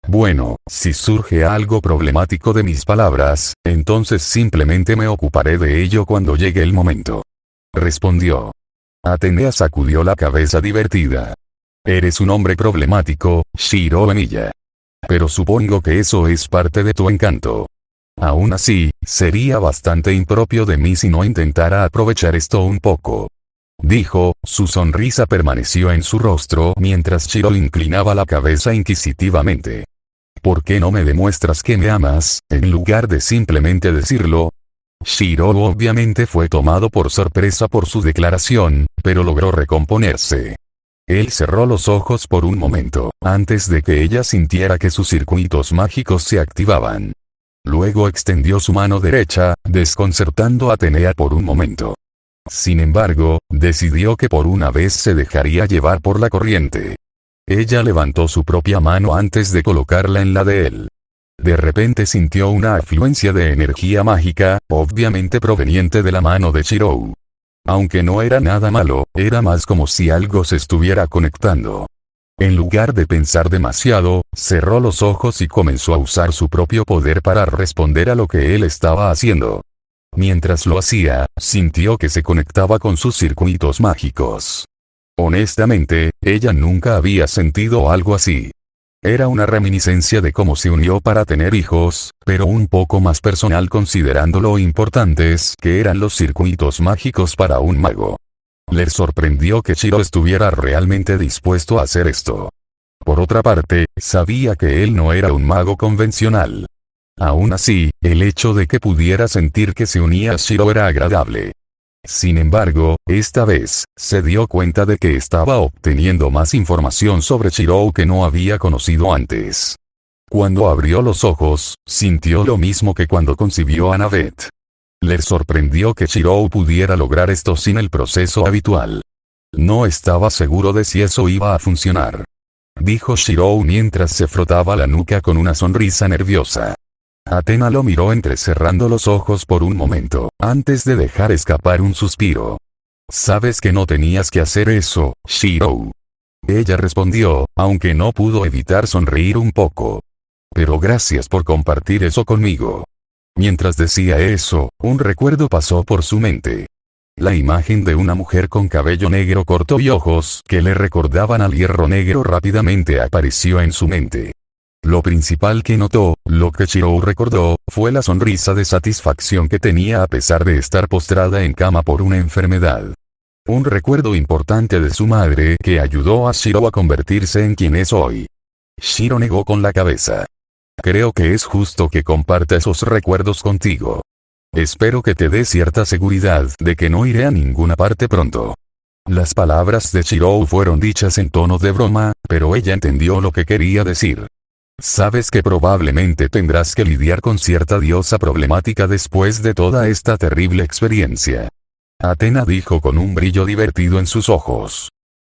Bueno, si surge algo problemático de mis palabras, entonces simplemente me ocuparé de ello cuando llegue el momento. Respondió. Atenea sacudió la cabeza divertida. Eres un hombre problemático, Shiro Emiya. Pero supongo que eso es parte de tu encanto. Aún así, sería bastante impropio de mí si no intentara aprovechar esto un poco. Dijo, su sonrisa permaneció en su rostro mientras Shiro inclinaba la cabeza inquisitivamente. ¿Por qué no me demuestras que me amas, en lugar de simplemente decirlo? Shiro obviamente fue tomado por sorpresa por su declaración, pero logró recomponerse. Él cerró los ojos por un momento, antes de que ella sintiera que sus circuitos mágicos se activaban. Luego extendió su mano derecha, desconcertando a Atenea por un momento. Sin embargo, decidió que por una vez se dejaría llevar por la corriente. Ella levantó su propia mano antes de colocarla en la de él. De repente sintió una afluencia de energía mágica, obviamente proveniente de la mano de Chirou. Aunque no era nada malo, era más como si algo se estuviera conectando. En lugar de pensar demasiado, cerró los ojos y comenzó a usar su propio poder para responder a lo que él estaba haciendo. Mientras lo hacía, sintió que se conectaba con sus circuitos mágicos. Honestamente, ella nunca había sentido algo así. Era una reminiscencia de cómo se unió para tener hijos, pero un poco más personal considerando lo importantes que eran los circuitos mágicos para un mago. Le sorprendió que Chiro estuviera realmente dispuesto a hacer esto. Por otra parte, sabía que él no era un mago convencional. Aún así, el hecho de que pudiera sentir que se unía a Chiro era agradable. Sin embargo, esta vez, se dio cuenta de que estaba obteniendo más información sobre Chirou que no había conocido antes. Cuando abrió los ojos, sintió lo mismo que cuando concibió a Navet. Le sorprendió que Chirou pudiera lograr esto sin el proceso habitual. No estaba seguro de si eso iba a funcionar. Dijo Chirou mientras se frotaba la nuca con una sonrisa nerviosa. Atena lo miró entrecerrando los ojos por un momento, antes de dejar escapar un suspiro. Sabes que no tenías que hacer eso, Chirou. Ella respondió, aunque no pudo evitar sonreír un poco. Pero gracias por compartir eso conmigo. Mientras decía eso, un recuerdo pasó por su mente. La imagen de una mujer con cabello negro corto y ojos que le recordaban al hierro negro rápidamente apareció en su mente. Lo principal que notó, lo que Chirou recordó, fue la sonrisa de satisfacción que tenía a pesar de estar postrada en cama por una enfermedad. Un recuerdo importante de su madre que ayudó a Chirou a convertirse en quien es hoy. Chiro negó con la cabeza. Creo que es justo que comparta esos recuerdos contigo. Espero que te dé cierta seguridad de que no iré a ninguna parte pronto. Las palabras de Chirou fueron dichas en tono de broma, pero ella entendió lo que quería decir. Sabes que probablemente tendrás que lidiar con cierta diosa problemática después de toda esta terrible experiencia. Atena dijo con un brillo divertido en sus ojos.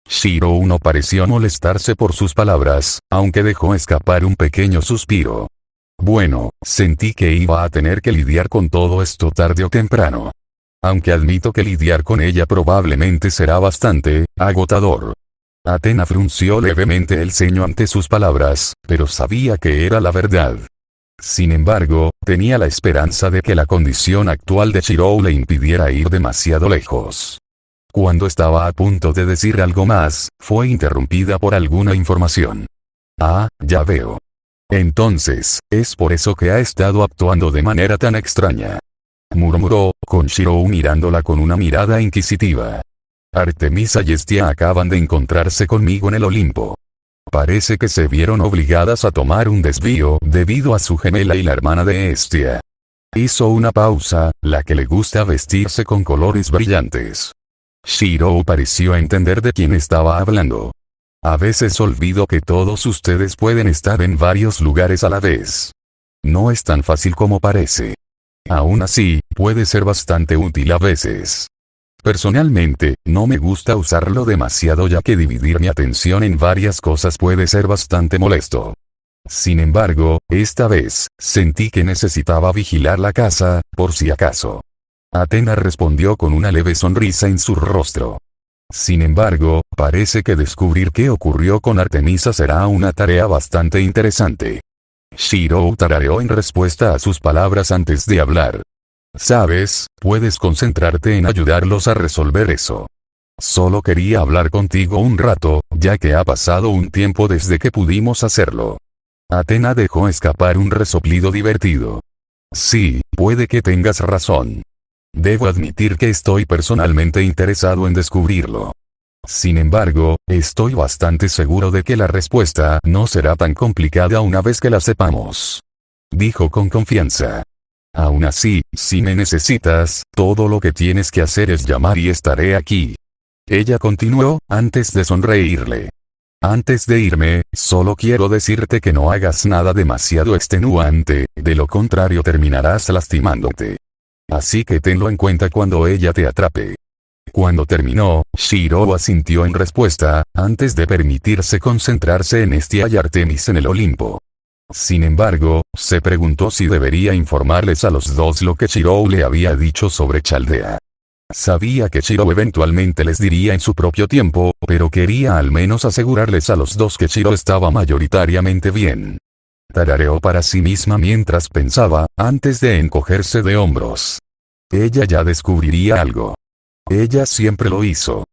Chirou no pareció molestarse por sus palabras, aunque dejó escapar un pequeño suspiro. Bueno, sentí que iba a tener que lidiar con todo esto tarde o temprano. Aunque admito que lidiar con ella probablemente será bastante agotador. Atena frunció levemente el ceño ante sus palabras, pero sabía que era la verdad. Sin embargo, tenía la esperanza de que la condición actual de Shirou le impidiera ir demasiado lejos. Cuando estaba a punto de decir algo más, fue interrumpida por alguna información. Ah, ya veo. Entonces, es por eso que ha estado actuando de manera tan extraña. Murmuró, con Shirou mirándola con una mirada inquisitiva. Artemisa y Hestia acaban de encontrarse conmigo en el Olimpo. Parece que se vieron obligadas a tomar un desvío debido a su gemela y la hermana de Hestia. Hizo una pausa, la que le gusta vestirse con colores brillantes. Shirou pareció entender de quién estaba hablando. A veces olvido que todos ustedes pueden estar en varios lugares a la vez. No es tan fácil como parece. Aún así, puede ser bastante útil a veces. Personalmente, no me gusta usarlo demasiado ya que dividir mi atención en varias cosas puede ser bastante molesto. Sin embargo, esta vez, sentí que necesitaba vigilar la casa, por si acaso. Athena respondió con una leve sonrisa en su rostro. Sin embargo, parece que descubrir qué ocurrió con Artemisa será una tarea bastante interesante. Shirou tarareó en respuesta a sus palabras antes de hablar. Sabes, puedes concentrarte en ayudarlos a resolver eso. Solo quería hablar contigo un rato, ya que ha pasado un tiempo desde que pudimos hacerlo. Athena dejó escapar un resoplido divertido. Sí, puede que tengas razón. Debo admitir que estoy personalmente interesado en descubrirlo. Sin embargo, estoy bastante seguro de que la respuesta no será tan complicada una vez que la sepamos. Dijo con confianza. Aún así, si me necesitas, todo lo que tienes que hacer es llamar y estaré aquí. Ella continuó, antes de sonreírle. Antes de irme, solo quiero decirte que no hagas nada demasiado extenuante, de lo contrario terminarás lastimándote. Así que tenlo en cuenta cuando ella te atrape. Cuando terminó, Shirou asintió en respuesta, antes de permitirse concentrarse en Hestia y Artemis en el Olimpo. Sin embargo, se preguntó si debería informarles a los dos lo que Shirou le había dicho sobre Chaldea. Sabía que Shirou eventualmente les diría en su propio tiempo, pero quería al menos asegurarles a los dos que Shirou estaba mayoritariamente bien. Tarareó para sí misma mientras pensaba, antes de encogerse de hombros. Ella ya descubriría algo. Ella siempre lo hizo.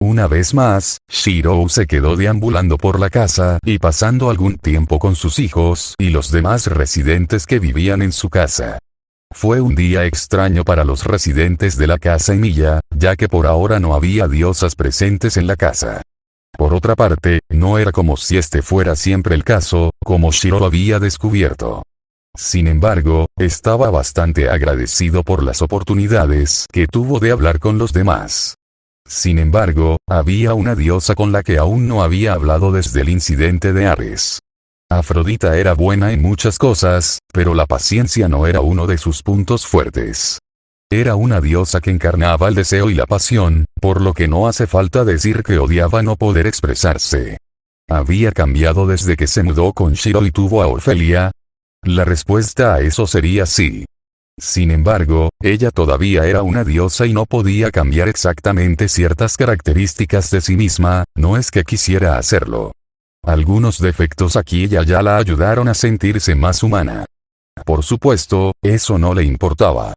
Una vez más, Shirou se quedó deambulando por la casa y pasando algún tiempo con sus hijos y los demás residentes que vivían en su casa. Fue un día extraño para los residentes de la casa Emilia, ya que por ahora no había diosas presentes en la casa. Por otra parte, no era como si este fuera siempre el caso, como Shirou había descubierto. Sin embargo, estaba bastante agradecido por las oportunidades que tuvo de hablar con los demás. Sin embargo, había una diosa con la que aún no había hablado desde el incidente de Ares. Afrodita era buena en muchas cosas, pero la paciencia no era uno de sus puntos fuertes. Era una diosa que encarnaba el deseo y la pasión, por lo que no hace falta decir que odiaba no poder expresarse. ¿Había cambiado desde que se mudó con Shirou y tuvo a Orfelia? La respuesta a eso sería sí. Sin embargo, ella todavía era una diosa y no podía cambiar exactamente ciertas características de sí misma, no es que quisiera hacerlo. Algunos defectos aquí y allá la ayudaron a sentirse más humana. Por supuesto, eso no le importaba.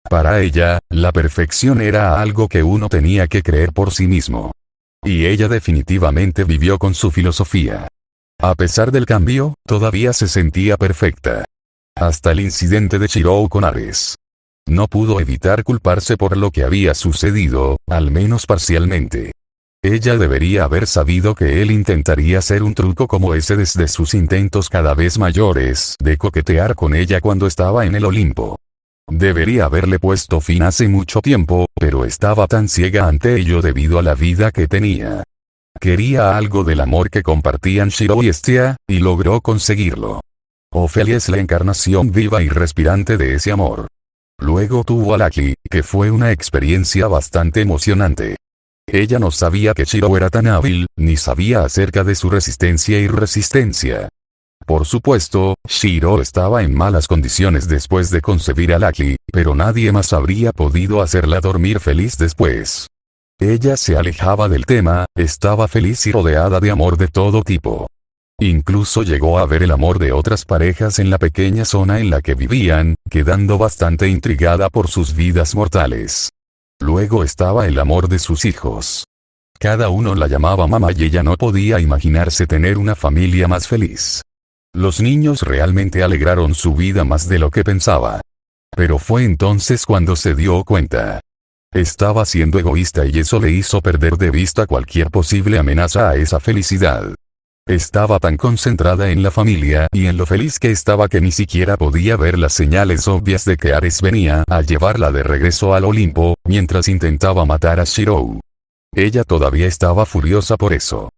Para ella, la perfección era algo que uno tenía que creer por sí mismo. Y ella definitivamente vivió con su filosofía. A pesar del cambio, todavía se sentía perfecta. Hasta el incidente de Shirou con Ares. No pudo evitar culparse por lo que había sucedido, al menos parcialmente. Ella debería haber sabido que él intentaría hacer un truco como ese desde sus intentos cada vez mayores de coquetear con ella cuando estaba en el Olimpo. Debería haberle puesto fin hace mucho tiempo, pero estaba tan ciega ante ello debido a la vida que tenía. Quería algo del amor que compartían Shirou y Hestia, y logró conseguirlo. Ofelia es la encarnación viva y respirante de ese amor. Luego tuvo a Lucky, que fue una experiencia bastante emocionante. Ella no sabía que Shirou era tan hábil, ni sabía acerca de su resistencia y resistencia. Por supuesto, Shirou estaba en malas condiciones después de concebir a Lucky, pero nadie más habría podido hacerla dormir feliz después. Ella se alejaba del tema, estaba feliz y rodeada de amor de todo tipo. Incluso llegó a ver el amor de otras parejas en la pequeña zona en la que vivían, quedando bastante intrigada por sus vidas mortales. Luego estaba el amor de sus hijos. Cada uno la llamaba mamá y ella no podía imaginarse tener una familia más feliz. Los niños realmente alegraron su vida más de lo que pensaba. Pero fue entonces cuando se dio cuenta. Estaba siendo egoísta y eso le hizo perder de vista cualquier posible amenaza a esa felicidad. Estaba tan concentrada en la familia y en lo feliz que estaba que ni siquiera podía ver las señales obvias de que Ares venía a llevarla de regreso al Olimpo, mientras intentaba matar a Shirou. Ella todavía estaba furiosa por eso.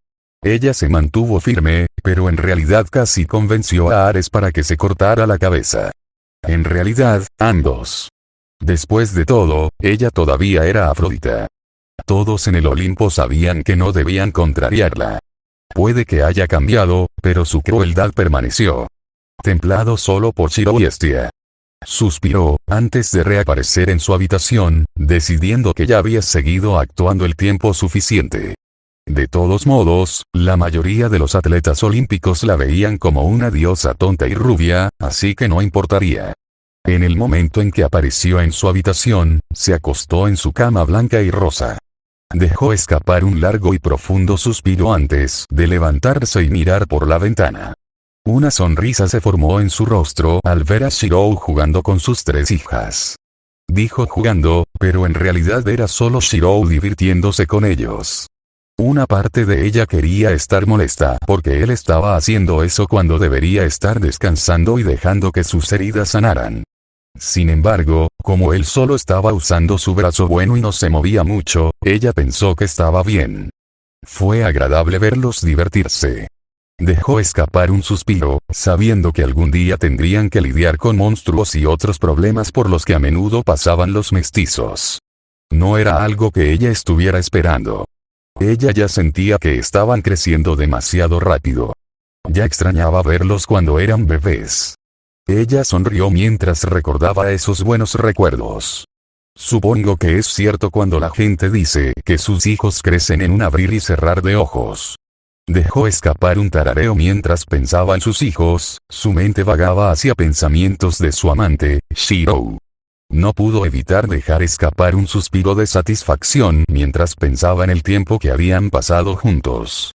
Ella se mantuvo firme, pero en realidad casi convenció a Ares para que se cortara la cabeza. En realidad, ambos. Después de todo, ella todavía era Afrodita. Todos en el Olimpo sabían que no debían contrariarla. Puede que haya cambiado, pero su crueldad permaneció. Templado solo por Shirou y Hestia. Suspiró, antes de reaparecer en su habitación, decidiendo que ya había seguido actuando el tiempo suficiente. De todos modos, la mayoría de los atletas olímpicos la veían como una diosa tonta y rubia, así que no importaría. En el momento en que apareció en su habitación, se acostó en su cama blanca y rosa. Dejó escapar un largo y profundo suspiro antes de levantarse y mirar por la ventana. Una sonrisa se formó en su rostro al ver a Shirou jugando con sus 3 hijas. Dijo jugando, pero en realidad era solo Shirou divirtiéndose con ellos. Una parte de ella quería estar molesta porque él estaba haciendo eso cuando debería estar descansando y dejando que sus heridas sanaran. Sin embargo, como él solo estaba usando su brazo bueno y no se movía mucho, ella pensó que estaba bien. Fue agradable verlos divertirse. Dejó escapar un suspiro, sabiendo que algún día tendrían que lidiar con monstruos y otros problemas por los que a menudo pasaban los mestizos. No era algo que ella estuviera esperando. Ella ya sentía que estaban creciendo demasiado rápido. Ya extrañaba verlos cuando eran bebés. Ella sonrió mientras recordaba esos buenos recuerdos. Supongo que es cierto cuando la gente dice que sus hijos crecen en un abrir y cerrar de ojos. Dejó escapar un tarareo mientras pensaba en sus hijos, su mente vagaba hacia pensamientos de su amante, Shirou. No pudo evitar dejar escapar un suspiro de satisfacción mientras pensaba en el tiempo que habían pasado juntos.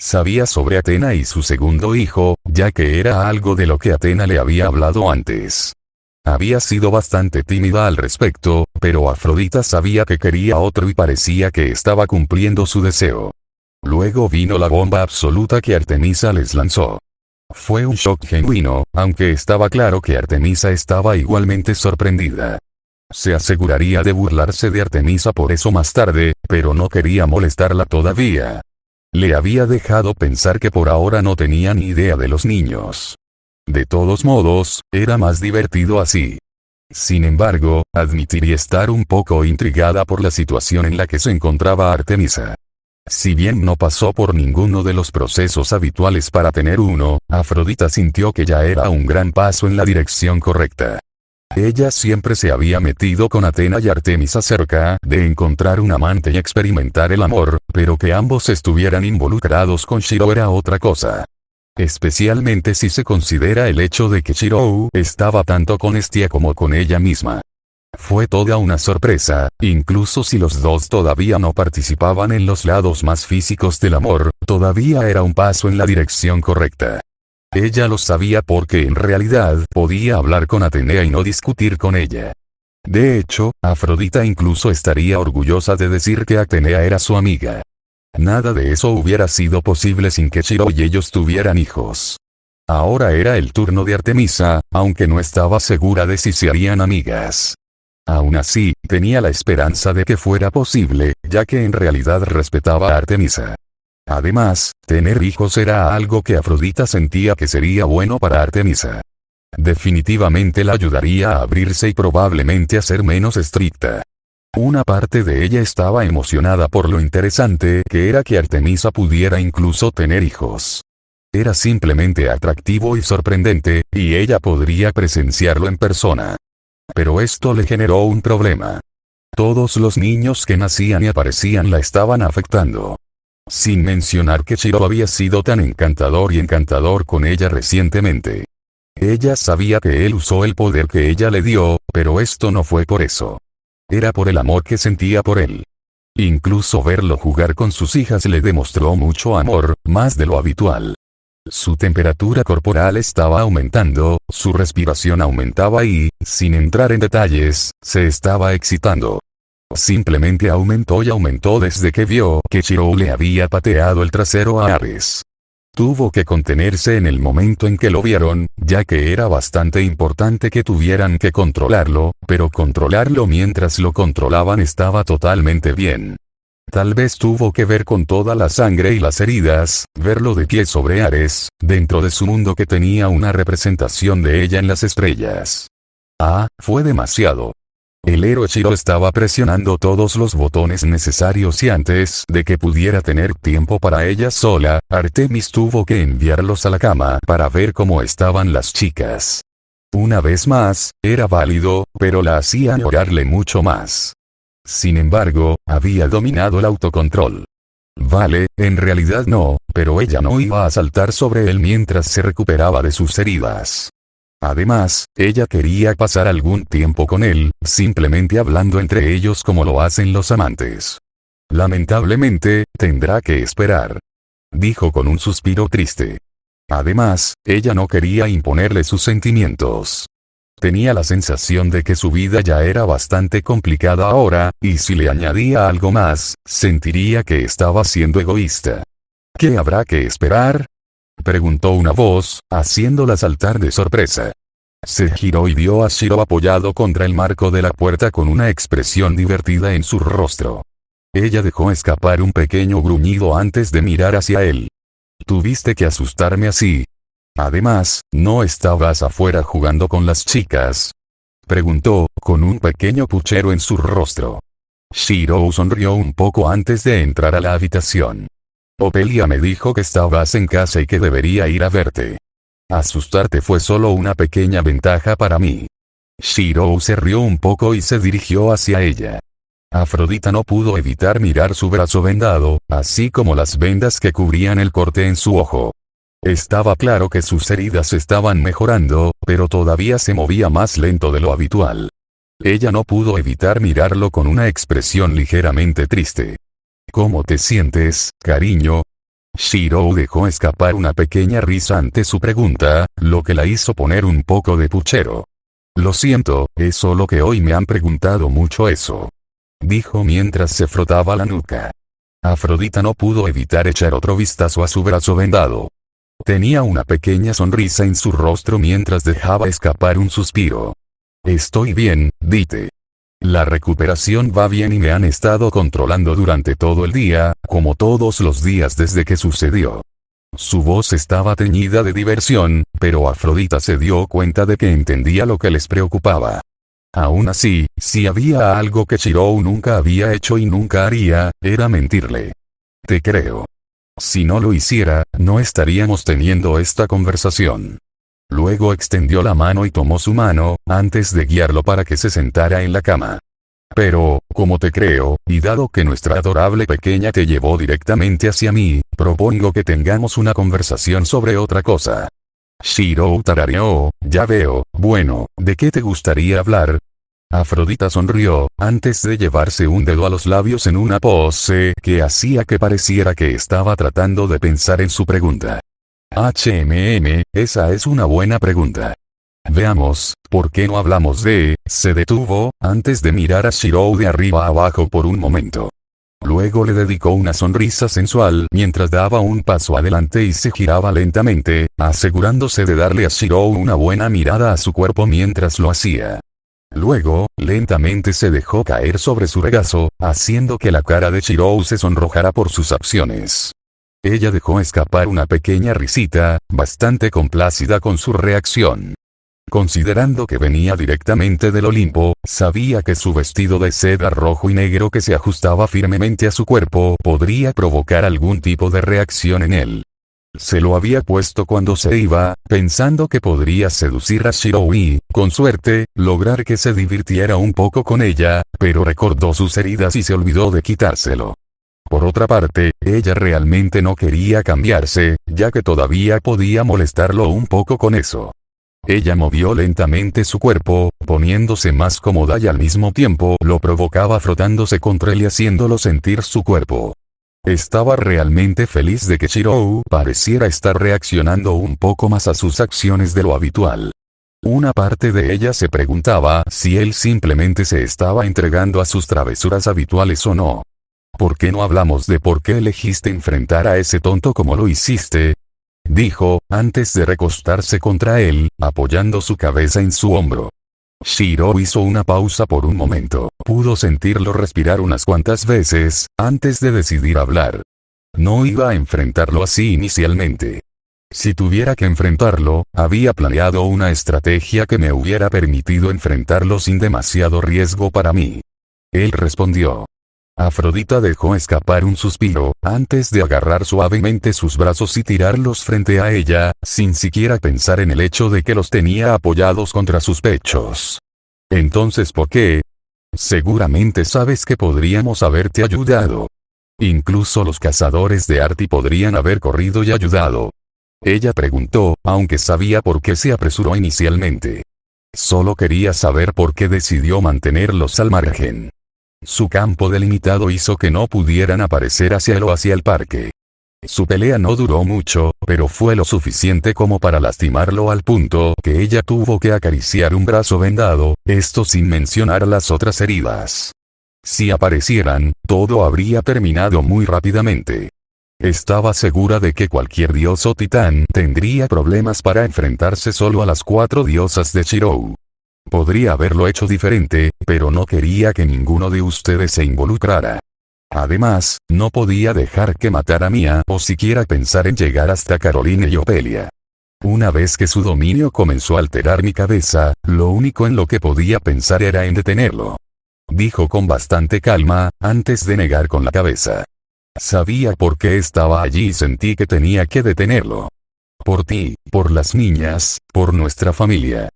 Sabía sobre Athena y su segundo hijo, ya que era algo de lo que Athena le había hablado antes. Había sido bastante tímida al respecto, pero Afrodita sabía que quería otro y parecía que estaba cumpliendo su deseo. Luego vino la bomba absoluta que Artemisa les lanzó. Fue un shock genuino, aunque estaba claro que Artemisa estaba igualmente sorprendida. Se aseguraría de burlarse de Artemisa por eso más tarde, pero no quería molestarla todavía. Le había dejado pensar que por ahora no tenía ni idea de los niños. De todos modos, era más divertido así. Sin embargo, admitiría estar un poco intrigada por la situación en la que se encontraba Artemisa. Si bien no pasó por ninguno de los procesos habituales para tener uno, Afrodita sintió que ya era un gran paso en la dirección correcta. Ella siempre se había metido con Athena y Artemisa cerca de encontrar un amante y experimentar el amor, pero que ambos estuvieran involucrados con Shirou era otra cosa. Especialmente si se considera el hecho de que Shirou estaba tanto con Hestia como con ella misma. Fue toda una sorpresa, incluso si los dos todavía no participaban en los lados más físicos del amor, todavía era un paso en la dirección correcta. Ella lo sabía porque en realidad podía hablar con Atenea y no discutir con ella. De hecho, Afrodita incluso estaría orgullosa de decir que Atenea era su amiga. Nada de eso hubiera sido posible sin que Shirou y ellos tuvieran hijos. Ahora era el turno de Artemisa, aunque no estaba segura de si se harían amigas. Aún así, tenía la esperanza de que fuera posible, ya que en realidad respetaba a Artemisa. Además, tener hijos era algo que Afrodita sentía que sería bueno para Artemisa. Definitivamente la ayudaría a abrirse y probablemente a ser menos estricta. Una parte de ella estaba emocionada por lo interesante que era que Artemisa pudiera incluso tener hijos. Era simplemente atractivo y sorprendente, y ella podría presenciarlo en persona. Pero esto le generó un problema. Todos los niños que nacían y aparecían la estaban afectando. Sin mencionar que Shiro había sido tan encantador con ella recientemente. Ella sabía que él usó el poder que ella le dio, pero esto no fue por eso. Era por el amor que sentía por él. Incluso verlo jugar con sus hijas le demostró mucho amor, más de lo habitual. Su temperatura corporal estaba aumentando, su respiración aumentaba y, sin entrar en detalles, se estaba excitando. Simplemente aumentó y aumentó desde que vio que Shiro le había pateado el trasero a Ares. Tuvo que contenerse en el momento en que lo vieron, ya que era bastante importante que tuvieran que controlarlo, pero controlarlo mientras lo controlaban estaba totalmente bien. Tal vez tuvo que ver con toda la sangre y las heridas, verlo de pie sobre Ares, dentro de su mundo que tenía una representación de ella en las estrellas. Fue demasiado. El héroe Shiro estaba presionando todos los botones necesarios y antes de que pudiera tener tiempo para ella sola, Artemis tuvo que enviarlos a la cama para ver cómo estaban las chicas. Una vez más, era válido, pero la hacía llorarle mucho más. Sin embargo, había dominado el autocontrol. Vale, en realidad no, pero ella no iba a saltar sobre él mientras se recuperaba de sus heridas. Además, ella quería pasar algún tiempo con él, simplemente hablando entre ellos como lo hacen los amantes. Lamentablemente, tendrá que esperar. Dijo con un suspiro triste. Además, ella no quería imponerle sus sentimientos. Tenía la sensación de que su vida ya era bastante complicada ahora, y si le añadía algo más, sentiría que estaba siendo egoísta. ¿Qué habrá que esperar? Preguntó una voz, haciéndola saltar de sorpresa. Se giró y vio a Shiro apoyado contra el marco de la puerta con una expresión divertida en su rostro. Ella dejó escapar un pequeño gruñido antes de mirar hacia él. ¿Tuviste que asustarme así? Además, ¿no estabas afuera jugando con las chicas? Preguntó, con un pequeño puchero en su rostro. Shiro sonrió un poco antes de entrar a la habitación. Opelia me dijo que estabas en casa y que debería ir a verte. Asustarte fue solo una pequeña ventaja para mí. Shiro se rió un poco y se dirigió hacia ella. Afrodita no pudo evitar mirar su brazo vendado, así como las vendas que cubrían el corte en su ojo. Estaba claro que sus heridas estaban mejorando, pero todavía se movía más lento de lo habitual. Ella no pudo evitar mirarlo con una expresión ligeramente triste. ¿Cómo te sientes, cariño? Shiro dejó escapar una pequeña risa ante su pregunta, lo que la hizo poner un poco de puchero. Lo siento, es solo que hoy me han preguntado mucho eso. Dijo mientras se frotaba la nuca. Afrodita no pudo evitar echar otro vistazo a su brazo vendado. Tenía una pequeña sonrisa en su rostro mientras dejaba escapar un suspiro. Estoy bien, Dite. La recuperación va bien y me han estado controlando durante todo el día, como todos los días desde que sucedió. Su voz estaba teñida de diversión, pero Afrodita se dio cuenta de que entendía lo que les preocupaba. Aún así, si había algo que Shiro nunca había hecho y nunca haría, era mentirle. Te creo. Si no lo hiciera, no estaríamos teniendo esta conversación. Luego extendió la mano y tomó su mano, antes de guiarlo para que se sentara en la cama. Pero, como te creo, y dado que nuestra adorable pequeña te llevó directamente hacia mí, propongo que tengamos una conversación sobre otra cosa. Shiro tarareó, ya veo, bueno, ¿de qué te gustaría hablar? Afrodita sonrió, antes de llevarse un dedo a los labios en una pose que hacía que pareciera que estaba tratando de pensar en su pregunta. Esa es una buena pregunta. Veamos, ¿por qué no hablamos de...? Se detuvo, antes de mirar a Shiro de arriba a abajo por un momento. Luego le dedicó una sonrisa sensual mientras daba un paso adelante y se giraba lentamente, asegurándose de darle a Shiro una buena mirada a su cuerpo mientras lo hacía. Luego, lentamente se dejó caer sobre su regazo, haciendo que la cara de Shiro se sonrojara por sus acciones. Ella dejó escapar una pequeña risita, bastante complacida con su reacción. Considerando que venía directamente del Olimpo, sabía que su vestido de seda rojo y negro que se ajustaba firmemente a su cuerpo podría provocar algún tipo de reacción en él. Se lo había puesto cuando se iba, pensando que podría seducir a Shiro y, con suerte, lograr que se divirtiera un poco con ella, pero recordó sus heridas y se olvidó de quitárselo. Por otra parte, ella realmente no quería cambiarse, ya que todavía podía molestarlo un poco con eso. Ella movió lentamente su cuerpo, poniéndose más cómoda y al mismo tiempo lo provocaba frotándose contra él y haciéndolo sentir su cuerpo. Estaba realmente feliz de que Shirou pareciera estar reaccionando un poco más a sus acciones de lo habitual. Una parte de ella se preguntaba si él simplemente se estaba entregando a sus travesuras habituales o no. ¿Por qué no hablamos de por qué elegiste enfrentar a ese tonto como lo hiciste?, dijo, antes de recostarse contra él, apoyando su cabeza en su hombro. Shirou hizo una pausa por un momento, pudo sentirlo respirar unas cuantas veces, antes de decidir hablar. No iba a enfrentarlo así inicialmente. Si tuviera que enfrentarlo, había planeado una estrategia que me hubiera permitido enfrentarlo sin demasiado riesgo para mí. Él respondió. Afrodita dejó escapar un suspiro, antes de agarrar suavemente sus brazos y tirarlos frente a ella, sin siquiera pensar en el hecho de que los tenía apoyados contra sus pechos. Entonces, ¿por qué? Seguramente sabes que podríamos haberte ayudado. Incluso los cazadores de Arti podrían haber corrido y ayudado. Ella preguntó, aunque sabía por qué se apresuró inicialmente. Solo quería saber por qué decidió mantenerlos al margen. Su campo delimitado hizo que no pudieran aparecer hacia él o hacia el parque. Su pelea no duró mucho, pero fue lo suficiente como para lastimarlo al punto que ella tuvo que acariciar un brazo vendado, esto sin mencionar las otras heridas. Si aparecieran, todo habría terminado muy rápidamente. Estaba segura de que cualquier dios o titán tendría problemas para enfrentarse solo a las 4 diosas de Shirou. Podría haberlo hecho diferente, pero no quería que ninguno de ustedes se involucrara. Además, no podía dejar que matara a Mia o siquiera pensar en llegar hasta Caroline y Opelia. Una vez que su dominio comenzó a alterar mi cabeza, lo único en lo que podía pensar era en detenerlo. Dijo con bastante calma, antes de negar con la cabeza. Sabía por qué estaba allí y sentí que tenía que detenerlo. Por ti, por las niñas, por nuestra familia.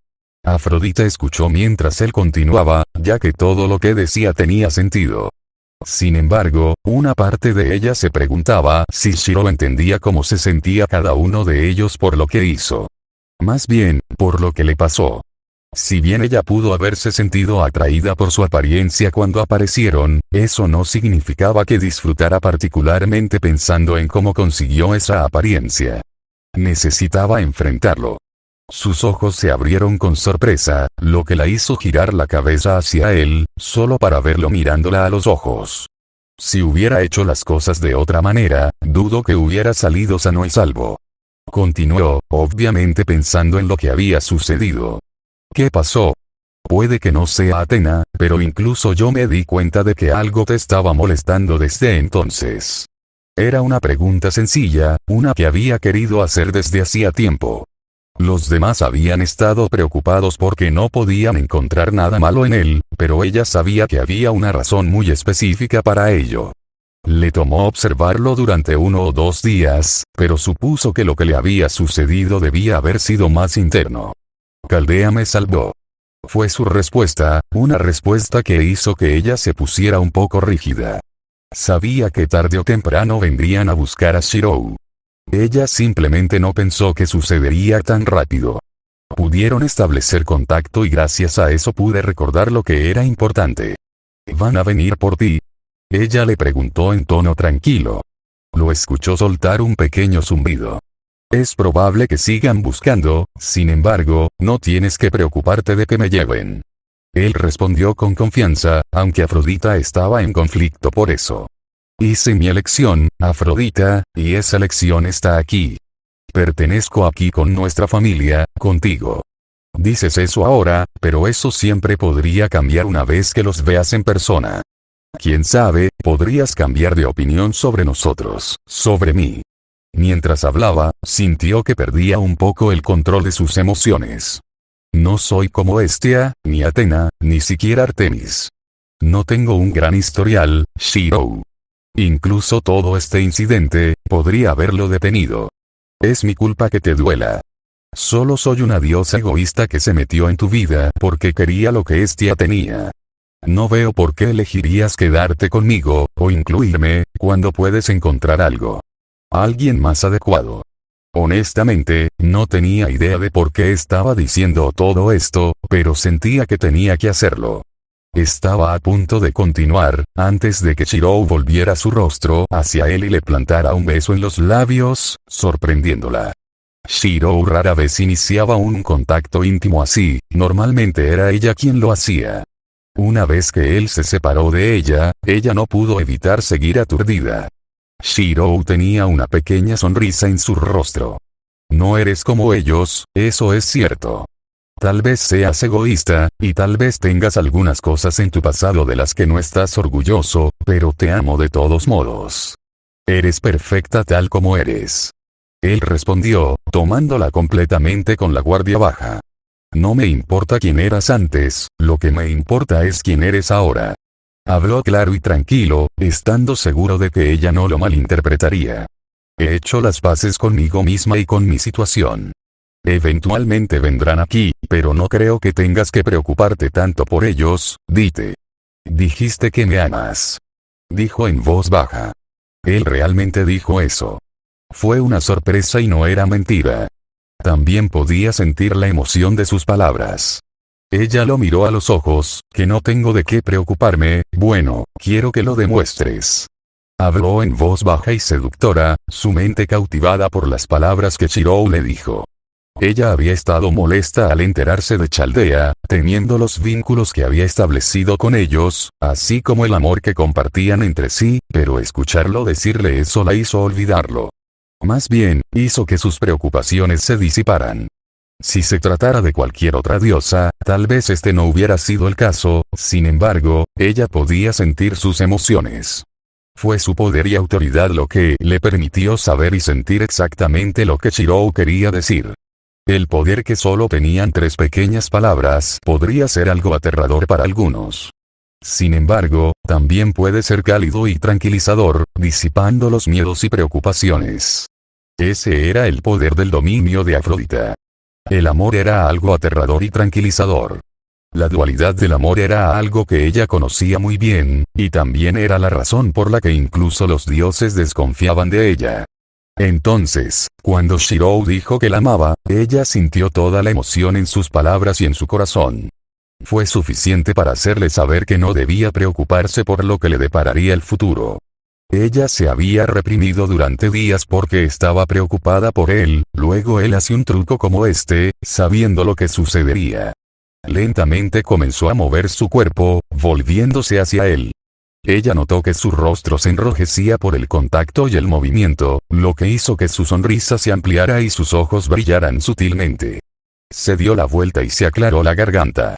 Afrodita escuchó mientras él continuaba, ya que todo lo que decía tenía sentido. Sin embargo, una parte de ella se preguntaba si Shirou entendía cómo se sentía cada uno de ellos por lo que hizo. Más bien, por lo que le pasó. Si bien ella pudo haberse sentido atraída por su apariencia cuando aparecieron, eso no significaba que disfrutara particularmente pensando en cómo consiguió esa apariencia. Necesitaba enfrentarlo. Sus ojos se abrieron con sorpresa, lo que la hizo girar la cabeza hacia él, solo para verlo mirándola a los ojos. Si hubiera hecho las cosas de otra manera, dudo que hubiera salido sano y salvo. Continuó, obviamente pensando en lo que había sucedido. ¿Qué pasó? Puede que no sea Athena, pero incluso yo me di cuenta de que algo te estaba molestando desde entonces. Era una pregunta sencilla, una que había querido hacer desde hacía tiempo. Los demás habían estado preocupados porque no podían encontrar nada malo en él, pero ella sabía que había una razón muy específica para ello. Le tomó observarlo durante 1 o 2 días, pero supuso que lo que le había sucedido debía haber sido más interno. Caldea me salvó. Fue su respuesta, una respuesta que hizo que ella se pusiera un poco rígida. Sabía que tarde o temprano vendrían a buscar a Shirou. Ella simplemente no pensó que sucedería tan rápido. Pudieron establecer contacto y gracias a eso pude recordar lo que era importante. ¿Van a venir por ti? Ella le preguntó en tono tranquilo. Lo escuchó soltar un pequeño zumbido. Es probable que sigan buscando, sin embargo, no tienes que preocuparte de que me lleven. Él respondió con confianza, aunque Afrodita estaba en conflicto por eso. Hice mi elección, Afrodita, y esa elección está aquí. Pertenezco aquí con nuestra familia, contigo. Dices eso ahora, pero eso siempre podría cambiar una vez que los veas en persona. Quién sabe, podrías cambiar de opinión sobre nosotros, sobre mí. Mientras hablaba, sintió que perdía un poco el control de sus emociones. No soy como Hestia, ni Athena, ni siquiera Artemis. No tengo un gran historial, Shirou. Incluso todo este incidente, podría haberlo detenido. Es mi culpa que te duela. Solo soy una diosa egoísta que se metió en tu vida porque quería lo que Hestia tenía. No veo por qué elegirías quedarte conmigo, o incluirme, cuando puedes encontrar alguien más adecuado. Honestamente, no tenía idea de por qué estaba diciendo todo esto, pero sentía que tenía que hacerlo. Estaba a punto de continuar, antes de que Shirou volviera su rostro hacia él y le plantara un beso en los labios, sorprendiéndola. Shirou rara vez iniciaba un contacto íntimo así, normalmente era ella quien lo hacía. Una vez que él se separó de ella no pudo evitar seguir aturdida. Shirou tenía una pequeña sonrisa en su rostro. No eres como ellos, eso es cierto. Tal vez seas egoísta, y tal vez tengas algunas cosas en tu pasado de las que no estás orgulloso, pero te amo de todos modos. Eres perfecta tal como eres. Él respondió, tomándola completamente con la guardia baja. No me importa quién eras antes, lo que me importa es quién eres ahora. Habló claro y tranquilo, estando seguro de que ella no lo malinterpretaría. He hecho las paces conmigo misma y con mi situación. Eventualmente vendrán aquí, pero no creo que tengas que preocuparte tanto por ellos, dite. Dijiste que me amas. Dijo en voz baja. Él realmente dijo eso. Fue una sorpresa y no era mentira. También podía sentir la emoción de sus palabras. Ella lo miró a los ojos, que no tengo de qué preocuparme, bueno, quiero que lo demuestres. Habló en voz baja y seductora, su mente cautivada por las palabras que Shirou le dijo. Ella había estado molesta al enterarse de Chaldea, temiendo los vínculos que había establecido con ellos, así como el amor que compartían entre sí, pero escucharlo decirle eso la hizo olvidarlo. Más bien, hizo que sus preocupaciones se disiparan. Si se tratara de cualquier otra diosa, tal vez este no hubiera sido el caso, sin embargo, ella podía sentir sus emociones. Fue su poder y autoridad lo que le permitió saber y sentir exactamente lo que Shirou quería decir. El poder que solo tenían 3 pequeñas palabras podría ser algo aterrador para algunos. Sin embargo, también puede ser cálido y tranquilizador, disipando los miedos y preocupaciones. Ese era el poder del dominio de Afrodita. El amor era algo aterrador y tranquilizador. La dualidad del amor era algo que ella conocía muy bien, y también era la razón por la que incluso los dioses desconfiaban de ella. Entonces, cuando Shirou dijo que la amaba, ella sintió toda la emoción en sus palabras y en su corazón. Fue suficiente para hacerle saber que no debía preocuparse por lo que le depararía el futuro. Ella se había reprimido durante días porque estaba preocupada por él, luego él hace un truco como este, sabiendo lo que sucedería. Lentamente comenzó a mover su cuerpo, volviéndose hacia él. Ella notó que su rostro se enrojecía por el contacto y el movimiento, lo que hizo que su sonrisa se ampliara y sus ojos brillaran sutilmente. Se dio la vuelta y se aclaró la garganta.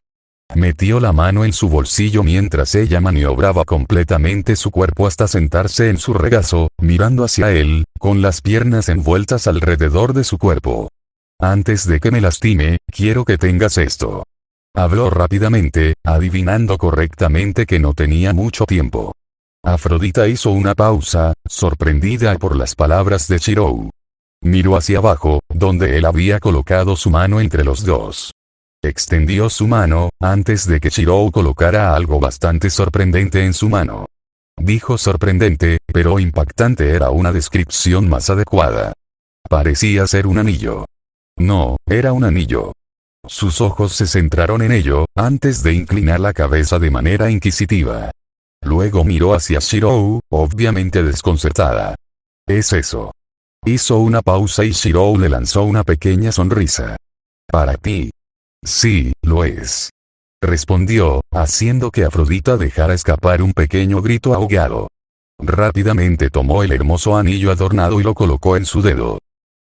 Metió la mano en su bolsillo mientras ella maniobraba completamente su cuerpo hasta sentarse en su regazo, mirando hacia él, con las piernas envueltas alrededor de su cuerpo. Antes de que me lastime, quiero que tengas esto. Habló rápidamente, adivinando correctamente que no tenía mucho tiempo. Afrodita hizo una pausa, sorprendida por las palabras de Shirou. Miró hacia abajo, donde él había colocado su mano entre los dos. Extendió su mano, antes de que Shirou colocara algo bastante sorprendente en su mano. Dijo sorprendente, pero impactante era una descripción más adecuada. Parecía ser un anillo. No, era un anillo. Sus ojos se centraron en ello, antes de inclinar la cabeza de manera inquisitiva. Luego miró hacia Shirou, obviamente desconcertada. ¿Es eso? Hizo una pausa y Shirou le lanzó una pequeña sonrisa. Para ti. Sí, lo es. Respondió, haciendo que Afrodita dejara escapar un pequeño grito ahogado. Rápidamente tomó el hermoso anillo adornado y lo colocó en su dedo.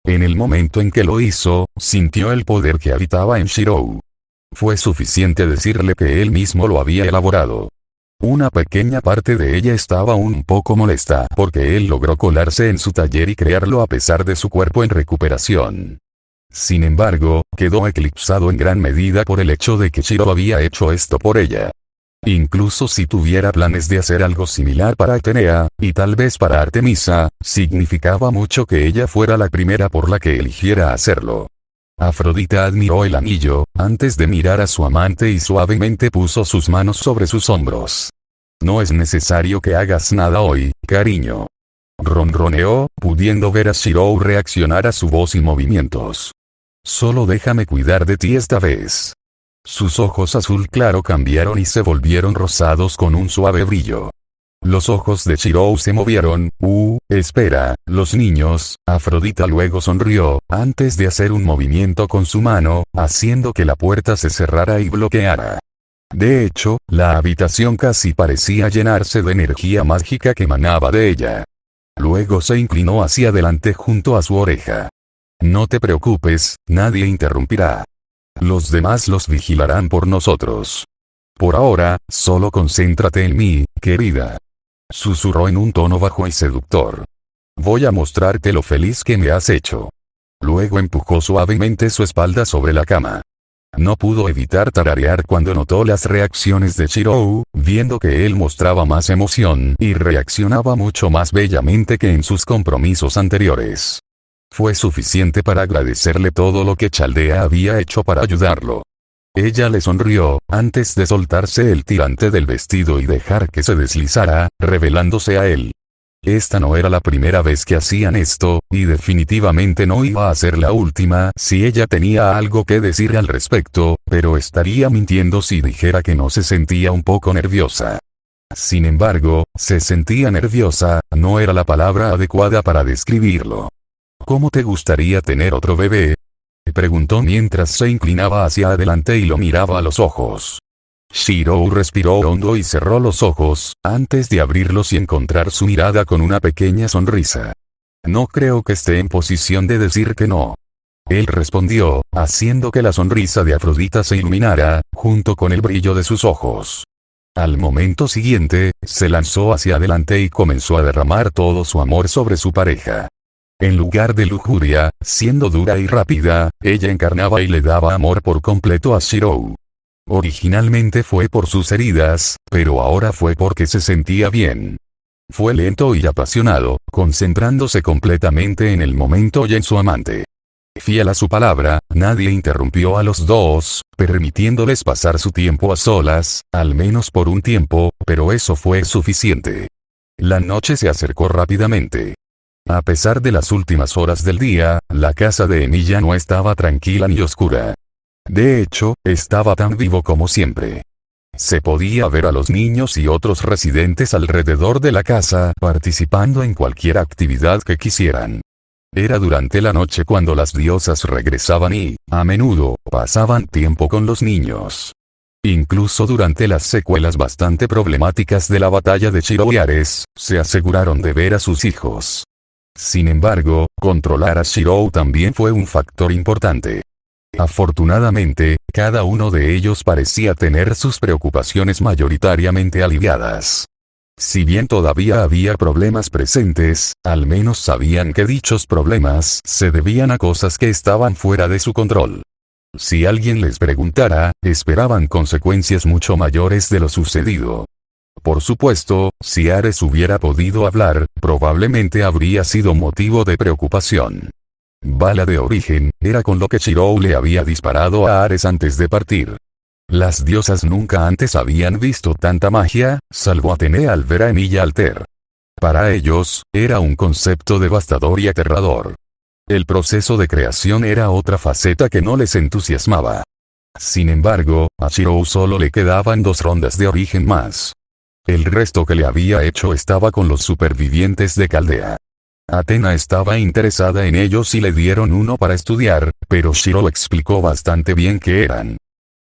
En el momento en que lo hizo, sintió el poder que habitaba en Shirou. Fue suficiente decirle que él mismo lo había elaborado. Una pequeña parte de ella estaba un poco molesta porque él logró colarse en su taller y crearlo a pesar de su cuerpo en recuperación. Sin embargo, quedó eclipsado en gran medida por el hecho de que Shirou había hecho esto por ella. Incluso si tuviera planes de hacer algo similar para Atenea, y tal vez para Artemisa, significaba mucho que ella fuera la primera por la que eligiera hacerlo. Afrodita admiró el anillo, antes de mirar a su amante y suavemente puso sus manos sobre sus hombros. No es necesario que hagas nada hoy, cariño. Ronroneó, pudiendo ver a Shirou reaccionar a su voz y movimientos. Solo déjame cuidar de ti esta vez. Sus ojos azul claro cambiaron y se volvieron rosados con un suave brillo. Los ojos de Shirou se movieron. Espera, los niños. Afrodita luego sonrió, antes de hacer un movimiento con su mano, haciendo que la puerta se cerrara y bloqueara. De hecho, la habitación casi parecía llenarse de energía mágica que emanaba de ella. Luego se inclinó hacia adelante junto a su oreja. No te preocupes, nadie interrumpirá. Los demás los vigilarán por nosotros. Por ahora, solo concéntrate en mí, querida. Susurró en un tono bajo y seductor. Voy a mostrarte lo feliz que me has hecho. Luego empujó suavemente su espalda sobre la cama. No pudo evitar tararear cuando notó las reacciones de Shirou, viendo que él mostraba más emoción y reaccionaba mucho más bellamente que en sus compromisos anteriores. Fue suficiente para agradecerle todo lo que Chaldea había hecho para ayudarlo. Ella le sonrió, antes de soltarse el tirante del vestido y dejar que se deslizara, revelándose a él. Esta no era la primera vez que hacían esto, y definitivamente no iba a ser la última si ella tenía algo que decir al respecto, pero estaría mintiendo si dijera que no se sentía un poco nerviosa. Sin embargo, se sentía nerviosa, no era la palabra adecuada para describirlo. ¿Cómo te gustaría tener otro bebé? Preguntó mientras se inclinaba hacia adelante y lo miraba a los ojos. Shirou respiró hondo y cerró los ojos, antes de abrirlos y encontrar su mirada con una pequeña sonrisa. No creo que esté en posición de decir que no. Él respondió, haciendo que la sonrisa de Afrodita se iluminara, junto con el brillo de sus ojos. Al momento siguiente, se lanzó hacia adelante y comenzó a derramar todo su amor sobre su pareja. En lugar de lujuria, siendo dura y rápida, ella encarnaba y le daba amor por completo a Shirou. Originalmente fue por sus heridas, pero ahora fue porque se sentía bien. Fue lento y apasionado, concentrándose completamente en el momento y en su amante. Fiel a su palabra, nadie interrumpió a los dos, permitiéndoles pasar su tiempo a solas, al menos por un tiempo, pero eso fue suficiente. La noche se acercó rápidamente. A pesar de las últimas horas del día, la casa de Emilia no estaba tranquila ni oscura. De hecho, estaba tan vivo como siempre. Se podía ver a los niños y otros residentes alrededor de la casa participando en cualquier actividad que quisieran. Era durante la noche cuando las diosas regresaban y, a menudo, pasaban tiempo con los niños. Incluso durante las secuelas bastante problemáticas de la batalla de Shirou y Ares, se aseguraron de ver a sus hijos. Sin embargo, controlar a Shirou también fue un factor importante. Afortunadamente, cada uno de ellos parecía tener sus preocupaciones mayoritariamente aliviadas. Si bien todavía había problemas presentes, al menos sabían que dichos problemas se debían a cosas que estaban fuera de su control. Si alguien les preguntara, esperaban consecuencias mucho mayores de lo sucedido. Por supuesto, si Ares hubiera podido hablar, probablemente habría sido motivo de preocupación. Bala de origen, era con lo que Shirou le había disparado a Ares antes de partir. Las diosas nunca antes habían visto tanta magia, salvo Atenea al ver a Emilia Alter. Para ellos, era un concepto devastador y aterrador. El proceso de creación era otra faceta que no les entusiasmaba. Sin embargo, a Shirou solo le quedaban 2 rondas de origen más. El resto que le había hecho estaba con los supervivientes de Caldea. Atena estaba interesada en ellos y le dieron uno para estudiar, pero Shirou explicó bastante bien qué eran.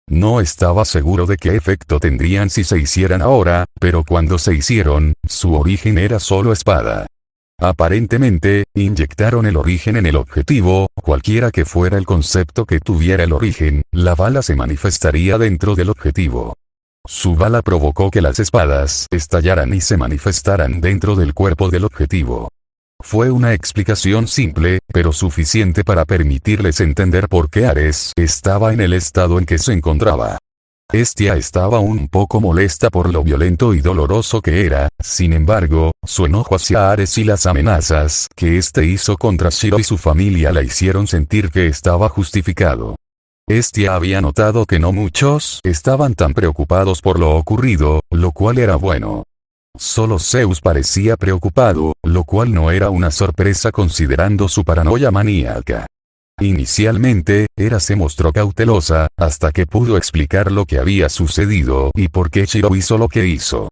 No estaba seguro de qué efecto tendrían si se hicieran ahora, pero cuando se hicieron, su origen era solo espada. Aparentemente, inyectaron el origen en el objetivo, cualquiera que fuera el concepto que tuviera el origen, la bala se manifestaría dentro del objetivo. Su bala provocó que las espadas estallaran y se manifestaran dentro del cuerpo del objetivo. Fue una explicación simple, pero suficiente para permitirles entender por qué Ares estaba en el estado en que se encontraba. Estia estaba un poco molesta por lo violento y doloroso que era, sin embargo, su enojo hacia Ares y las amenazas que éste hizo contra Shiro y su familia la hicieron sentir que estaba justificado. Estia había notado que no muchos estaban tan preocupados por lo ocurrido, lo cual era bueno. Solo Zeus parecía preocupado, lo cual no era una sorpresa considerando su paranoia maníaca. Inicialmente, Hera se mostró cautelosa, hasta que pudo explicar lo que había sucedido y por qué Shiro hizo lo que hizo.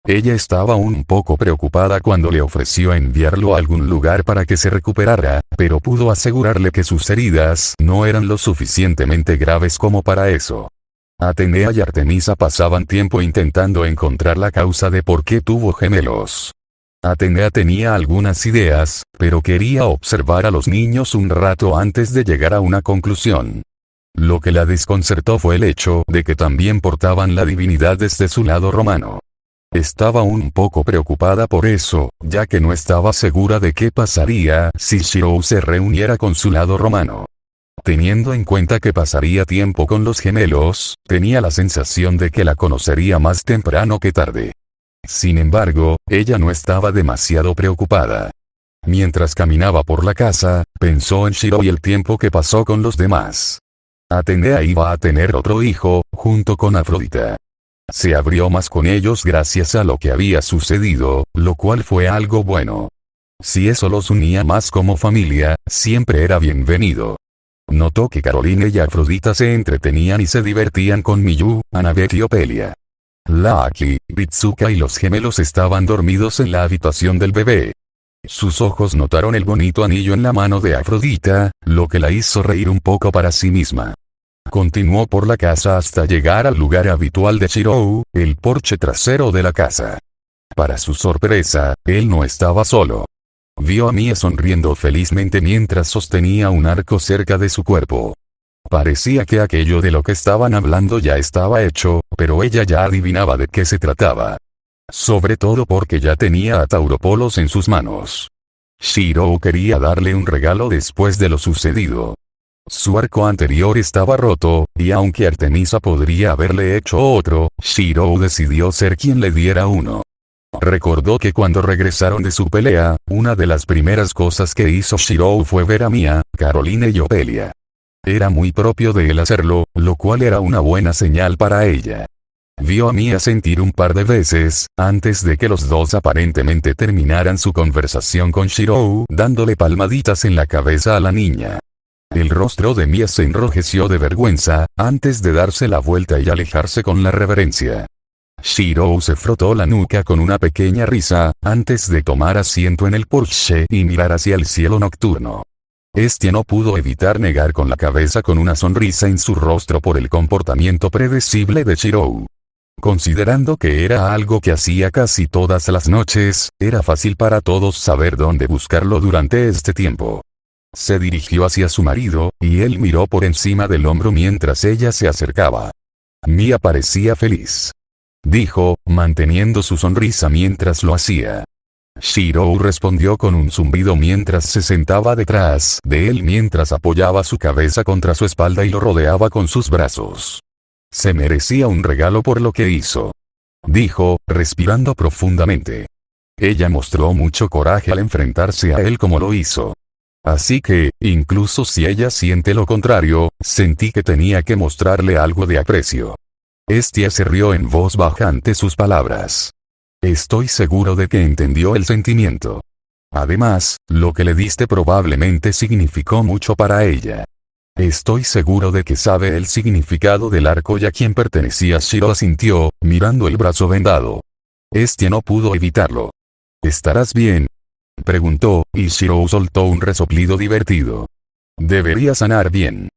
Ella estaba un poco preocupada cuando le ofreció enviarlo a algún lugar para que se recuperara, pero pudo asegurarle que sus heridas no eran lo suficientemente graves como para eso. Atenea y Artemisa pasaban tiempo intentando encontrar la causa de por qué tuvo gemelos. Atenea tenía algunas ideas, pero quería observar a los niños un rato antes de llegar a una conclusión. Lo que la desconcertó fue el hecho de que también portaban la divinidad desde su lado romano. Estaba un poco preocupada por eso, ya que no estaba segura de qué pasaría si Shiro se reuniera con su lado romano. Teniendo en cuenta que pasaría tiempo con los gemelos, tenía la sensación de que la conocería más temprano que tarde. Sin embargo, ella no estaba demasiado preocupada. Mientras caminaba por la casa, pensó en Shiro y el tiempo que pasó con los demás. Atenea iba a tener otro hijo, junto con Afrodita. Se abrió más con ellos gracias a lo que había sucedido, lo cual fue algo bueno. Si eso los unía más como familia, siempre era bienvenido. Notó que Caroline y Afrodita se entretenían y se divertían con Miyu, Annabeth y Opelia. Lucky, Ritsuka y los gemelos estaban dormidos en la habitación del bebé. Sus ojos notaron el bonito anillo en la mano de Afrodita, lo que la hizo reír un poco para sí misma. Continuó por la casa hasta llegar al lugar habitual de Shiro, el porche trasero de la casa. Para su sorpresa, él no estaba solo. Vio a Mia sonriendo felizmente mientras sostenía un arco cerca de su cuerpo. Parecía que aquello de lo que estaban hablando ya estaba hecho, pero ella ya adivinaba de qué se trataba. Sobre todo porque ya tenía a Tauropolos en sus manos. Shiro quería darle un regalo después de lo sucedido. Su arco anterior estaba roto, y aunque Artemisa podría haberle hecho otro, Shiro decidió ser quien le diera uno. Recordó que cuando regresaron de su pelea, una de las primeras cosas que hizo Shiro fue ver a Mia, Caroline y Opelia. Era muy propio de él hacerlo, lo cual era una buena señal para ella. Vio a Mia sentir un par de veces, antes de que los dos aparentemente terminaran su conversación con Shiro, dándole palmaditas en la cabeza a la niña. El rostro de Mia se enrojeció de vergüenza, antes de darse la vuelta y alejarse con la reverencia. Shiro se frotó la nuca con una pequeña risa, antes de tomar asiento en el porche y mirar hacia el cielo nocturno. Este no pudo evitar negar con la cabeza con una sonrisa en su rostro por el comportamiento predecible de Shiro. Considerando que era algo que hacía casi todas las noches, era fácil para todos saber dónde buscarlo durante este tiempo. Se dirigió hacia su marido, y él miró por encima del hombro mientras ella se acercaba. Mia parecía feliz. Dijo, manteniendo su sonrisa mientras lo hacía. Shiro respondió con un zumbido mientras se sentaba detrás de él mientras apoyaba su cabeza contra su espalda y lo rodeaba con sus brazos. Se merecía un regalo por lo que hizo. Dijo, respirando profundamente. Ella mostró mucho coraje al enfrentarse a él como lo hizo. Así que, incluso si ella siente lo contrario, sentí que tenía que mostrarle algo de aprecio. Estia se rió en voz baja ante sus palabras. Estoy seguro de que entendió el sentimiento. Además, lo que le diste probablemente significó mucho para ella. Estoy seguro de que sabe el significado del arco y a quien pertenecía. Shiro asintió, mirando el brazo vendado. Estia no pudo evitarlo. ¿Estarás bien?, preguntó, y Shiro soltó un resoplido divertido. Debería sanar bien.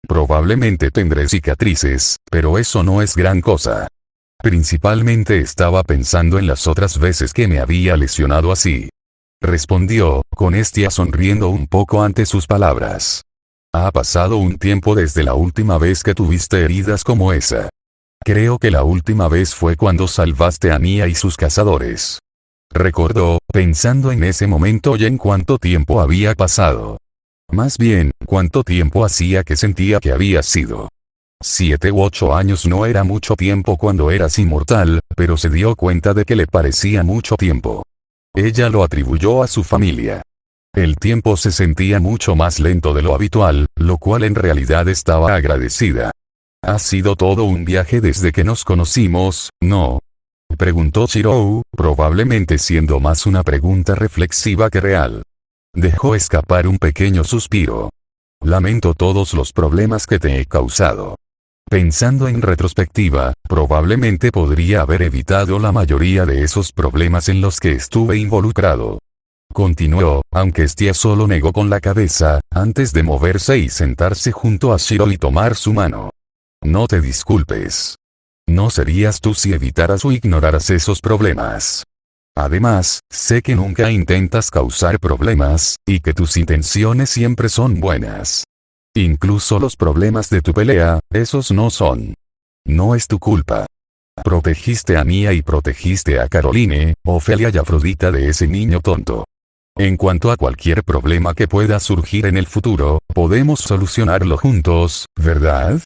Probablemente tendré cicatrices, pero eso no es gran cosa. Principalmente estaba pensando en las otras veces que me había lesionado así. Respondió, con Estia sonriendo un poco ante sus palabras. Ha pasado un tiempo desde la última vez que tuviste heridas como esa. Creo que la última vez fue cuando salvaste a Mia y sus cazadores. Recordó, pensando en ese momento y en cuánto tiempo había pasado. Más bien, cuánto tiempo hacía que sentía que había sido. 7 u 8 años no era mucho tiempo cuando eras inmortal, pero se dio cuenta de que le parecía mucho tiempo. Ella lo atribuyó a su familia. El tiempo se sentía mucho más lento de lo habitual, lo cual en realidad estaba agradecida. «Ha sido todo un viaje desde que nos conocimos, ¿no?», preguntó Chirou, probablemente siendo más una pregunta reflexiva que real. Dejó escapar un pequeño suspiro. «Lamento todos los problemas que te he causado. Pensando en retrospectiva, probablemente podría haber evitado la mayoría de esos problemas en los que estuve involucrado». Continuó, aunque Estia solo negó con la cabeza, antes de moverse y sentarse junto a Shiro y tomar su mano. «No te disculpes. No serías tú si evitaras o ignoraras esos problemas. Además, sé que nunca intentas causar problemas, y que tus intenciones siempre son buenas. Incluso los problemas de tu pelea, esos no son. No es tu culpa. Protegiste a Mia y protegiste a Caroline, Ofelia y Afrodita de ese niño tonto. En cuanto a cualquier problema que pueda surgir en el futuro, podemos solucionarlo juntos, ¿verdad?»,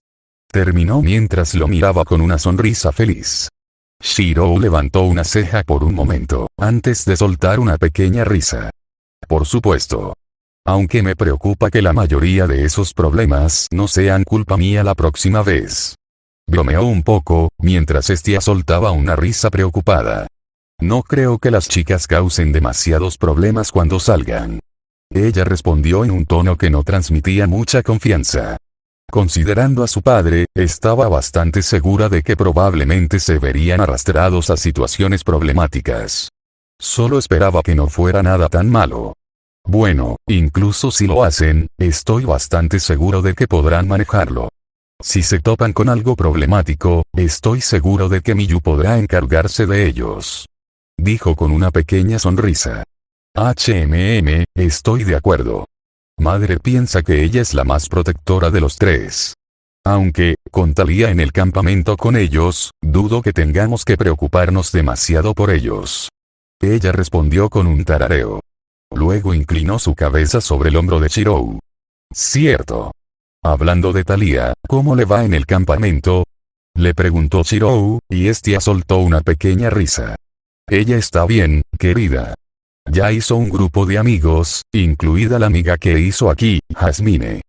terminó mientras lo miraba con una sonrisa feliz. Shirou levantó una ceja por un momento, antes de soltar una pequeña risa. «Por supuesto. Aunque me preocupa que la mayoría de esos problemas no sean culpa mía la próxima vez». Bromeó un poco, mientras Estia soltaba una risa preocupada. «No creo que las chicas causen demasiados problemas cuando salgan». Ella respondió en un tono que no transmitía mucha confianza. Considerando a su padre, estaba bastante segura de que probablemente se verían arrastrados a situaciones problemáticas. Solo esperaba que no fuera nada tan malo. Bueno, incluso si lo hacen, estoy bastante seguro de que podrán manejarlo. Si se topan con algo problemático, estoy seguro de que Miyu podrá encargarse de ellos. Dijo con una pequeña sonrisa. Estoy de acuerdo. Madre piensa que ella es la más protectora de los tres. Aunque, con Thalía en el campamento con ellos, dudo que tengamos que preocuparnos demasiado por ellos. Ella respondió con un tarareo. Luego inclinó su cabeza sobre el hombro de Shirou. «Cierto. Hablando de Thalía, ¿cómo le va en el campamento?», le preguntó Shirou, y Estia soltó una pequeña risa. «Ella está bien, querida. Ya hizo un grupo de amigos, incluida la amiga que hizo aquí, Jasmine»,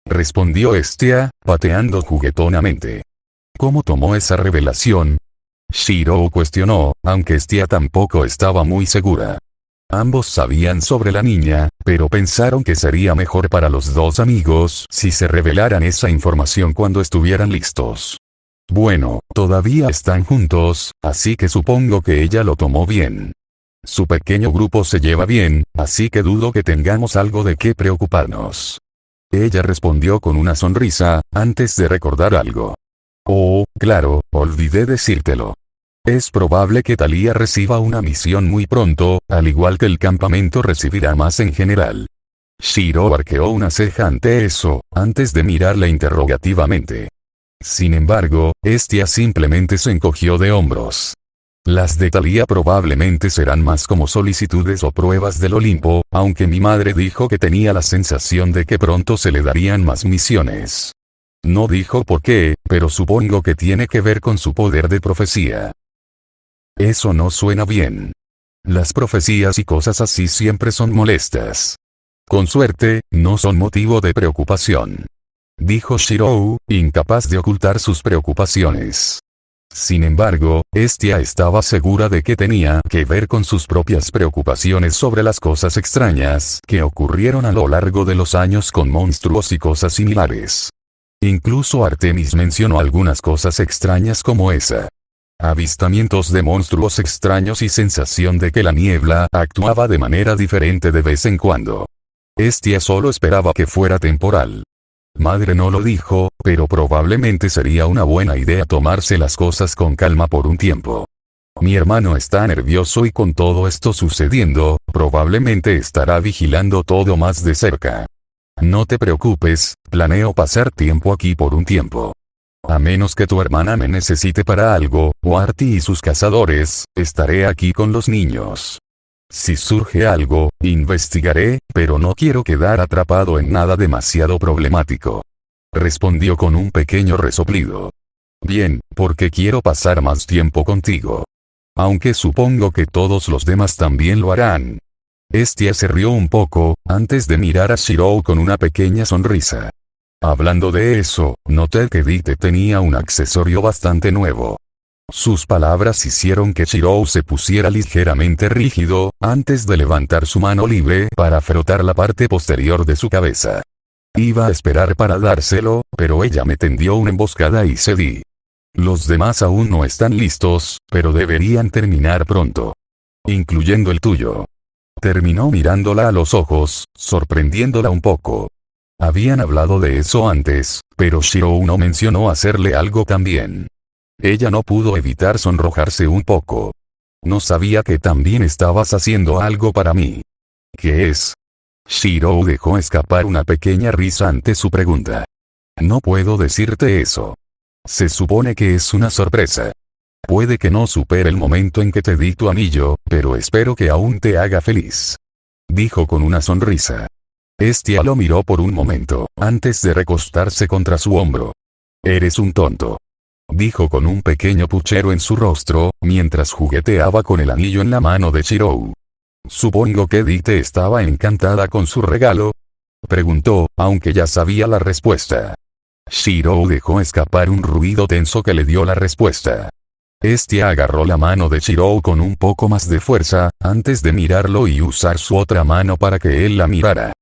respondió Estia, pateando juguetonamente. «¿Cómo tomó esa revelación?», Shirou cuestionó, aunque Estia tampoco estaba muy segura. Ambos sabían sobre la niña, pero pensaron que sería mejor para los dos amigos si se revelaran esa información cuando estuvieran listos. Bueno, todavía están juntos, así que supongo que ella lo tomó bien. Su pequeño grupo se lleva bien, así que dudo que tengamos algo de qué preocuparnos. Ella respondió con una sonrisa, antes de recordar algo. «Oh, claro, olvidé decírtelo. Es probable que Thalía reciba una misión muy pronto, al igual que el campamento recibirá más en general». Shiro arqueó una ceja ante eso, antes de mirarla interrogativamente. Sin embargo, Estia simplemente se encogió de hombros. «Las de Thalía probablemente serán más como solicitudes o pruebas del Olimpo, aunque mi madre dijo que tenía la sensación de que pronto se le darían más misiones. No dijo por qué, pero supongo que tiene que ver con su poder de profecía». «Eso no suena bien. Las profecías y cosas así siempre son molestas. Con suerte, no son motivo de preocupación», dijo Shirou, incapaz de ocultar sus preocupaciones. Sin embargo, Estia estaba segura de que tenía que ver con sus propias preocupaciones sobre las cosas extrañas que ocurrieron a lo largo de los años con monstruos y cosas similares. Incluso Artemis mencionó algunas cosas extrañas como esa. Avistamientos de monstruos extraños y sensación de que la niebla actuaba de manera diferente de vez en cuando. Estia solo esperaba que fuera temporal. Madre no lo dijo, pero probablemente sería una buena idea tomarse las cosas con calma por un tiempo. Mi hermano está nervioso y con todo esto sucediendo, probablemente estará vigilando todo más de cerca. No te preocupes, planeo pasar tiempo aquí por un tiempo. A menos que tu hermana me necesite para algo, o Artie y sus cazadores, estaré aquí con los niños. Si surge algo, investigaré, pero no quiero quedar atrapado en nada demasiado problemático. respondió con un pequeño resoplido. Bien, porque quiero pasar más tiempo contigo. Aunque supongo que todos los demás también lo harán. Estia se rió un poco, antes de mirar a Shirou con una pequeña sonrisa. Hablando de eso, noté que Dite tenía un accesorio bastante nuevo. Sus palabras hicieron que Shirou se pusiera ligeramente rígido, antes de levantar su mano libre para frotar la parte posterior de su cabeza. Iba a esperar para dárselo, pero ella me tendió una emboscada y cedí. Los demás aún no están listos, pero deberían terminar pronto. Incluyendo el tuyo. Terminó mirándola a los ojos, sorprendiéndola un poco. Habían hablado de eso antes, pero Shirou no mencionó hacerle algo también. Ella no pudo evitar sonrojarse un poco. No sabía que también estabas haciendo algo para mí. ¿Qué es? Shirou dejó escapar una pequeña risa ante su pregunta. No puedo decirte eso. Se supone que es una sorpresa. Puede que no supere el momento en que te di tu anillo, pero espero que aún te haga feliz. Dijo con una sonrisa. Estia lo miró por un momento, antes de recostarse contra su hombro. Eres un tonto. Dijo con un pequeño puchero en su rostro, mientras jugueteaba con el anillo en la mano de Shirou. Supongo que Dite estaba encantada con su regalo. Preguntó, aunque ya sabía la respuesta. Shirou dejó escapar un ruido tenso que le dio la respuesta. Estia agarró la mano de Shirou con un poco más de fuerza, antes de mirarlo y usar su otra mano para que él la mirara.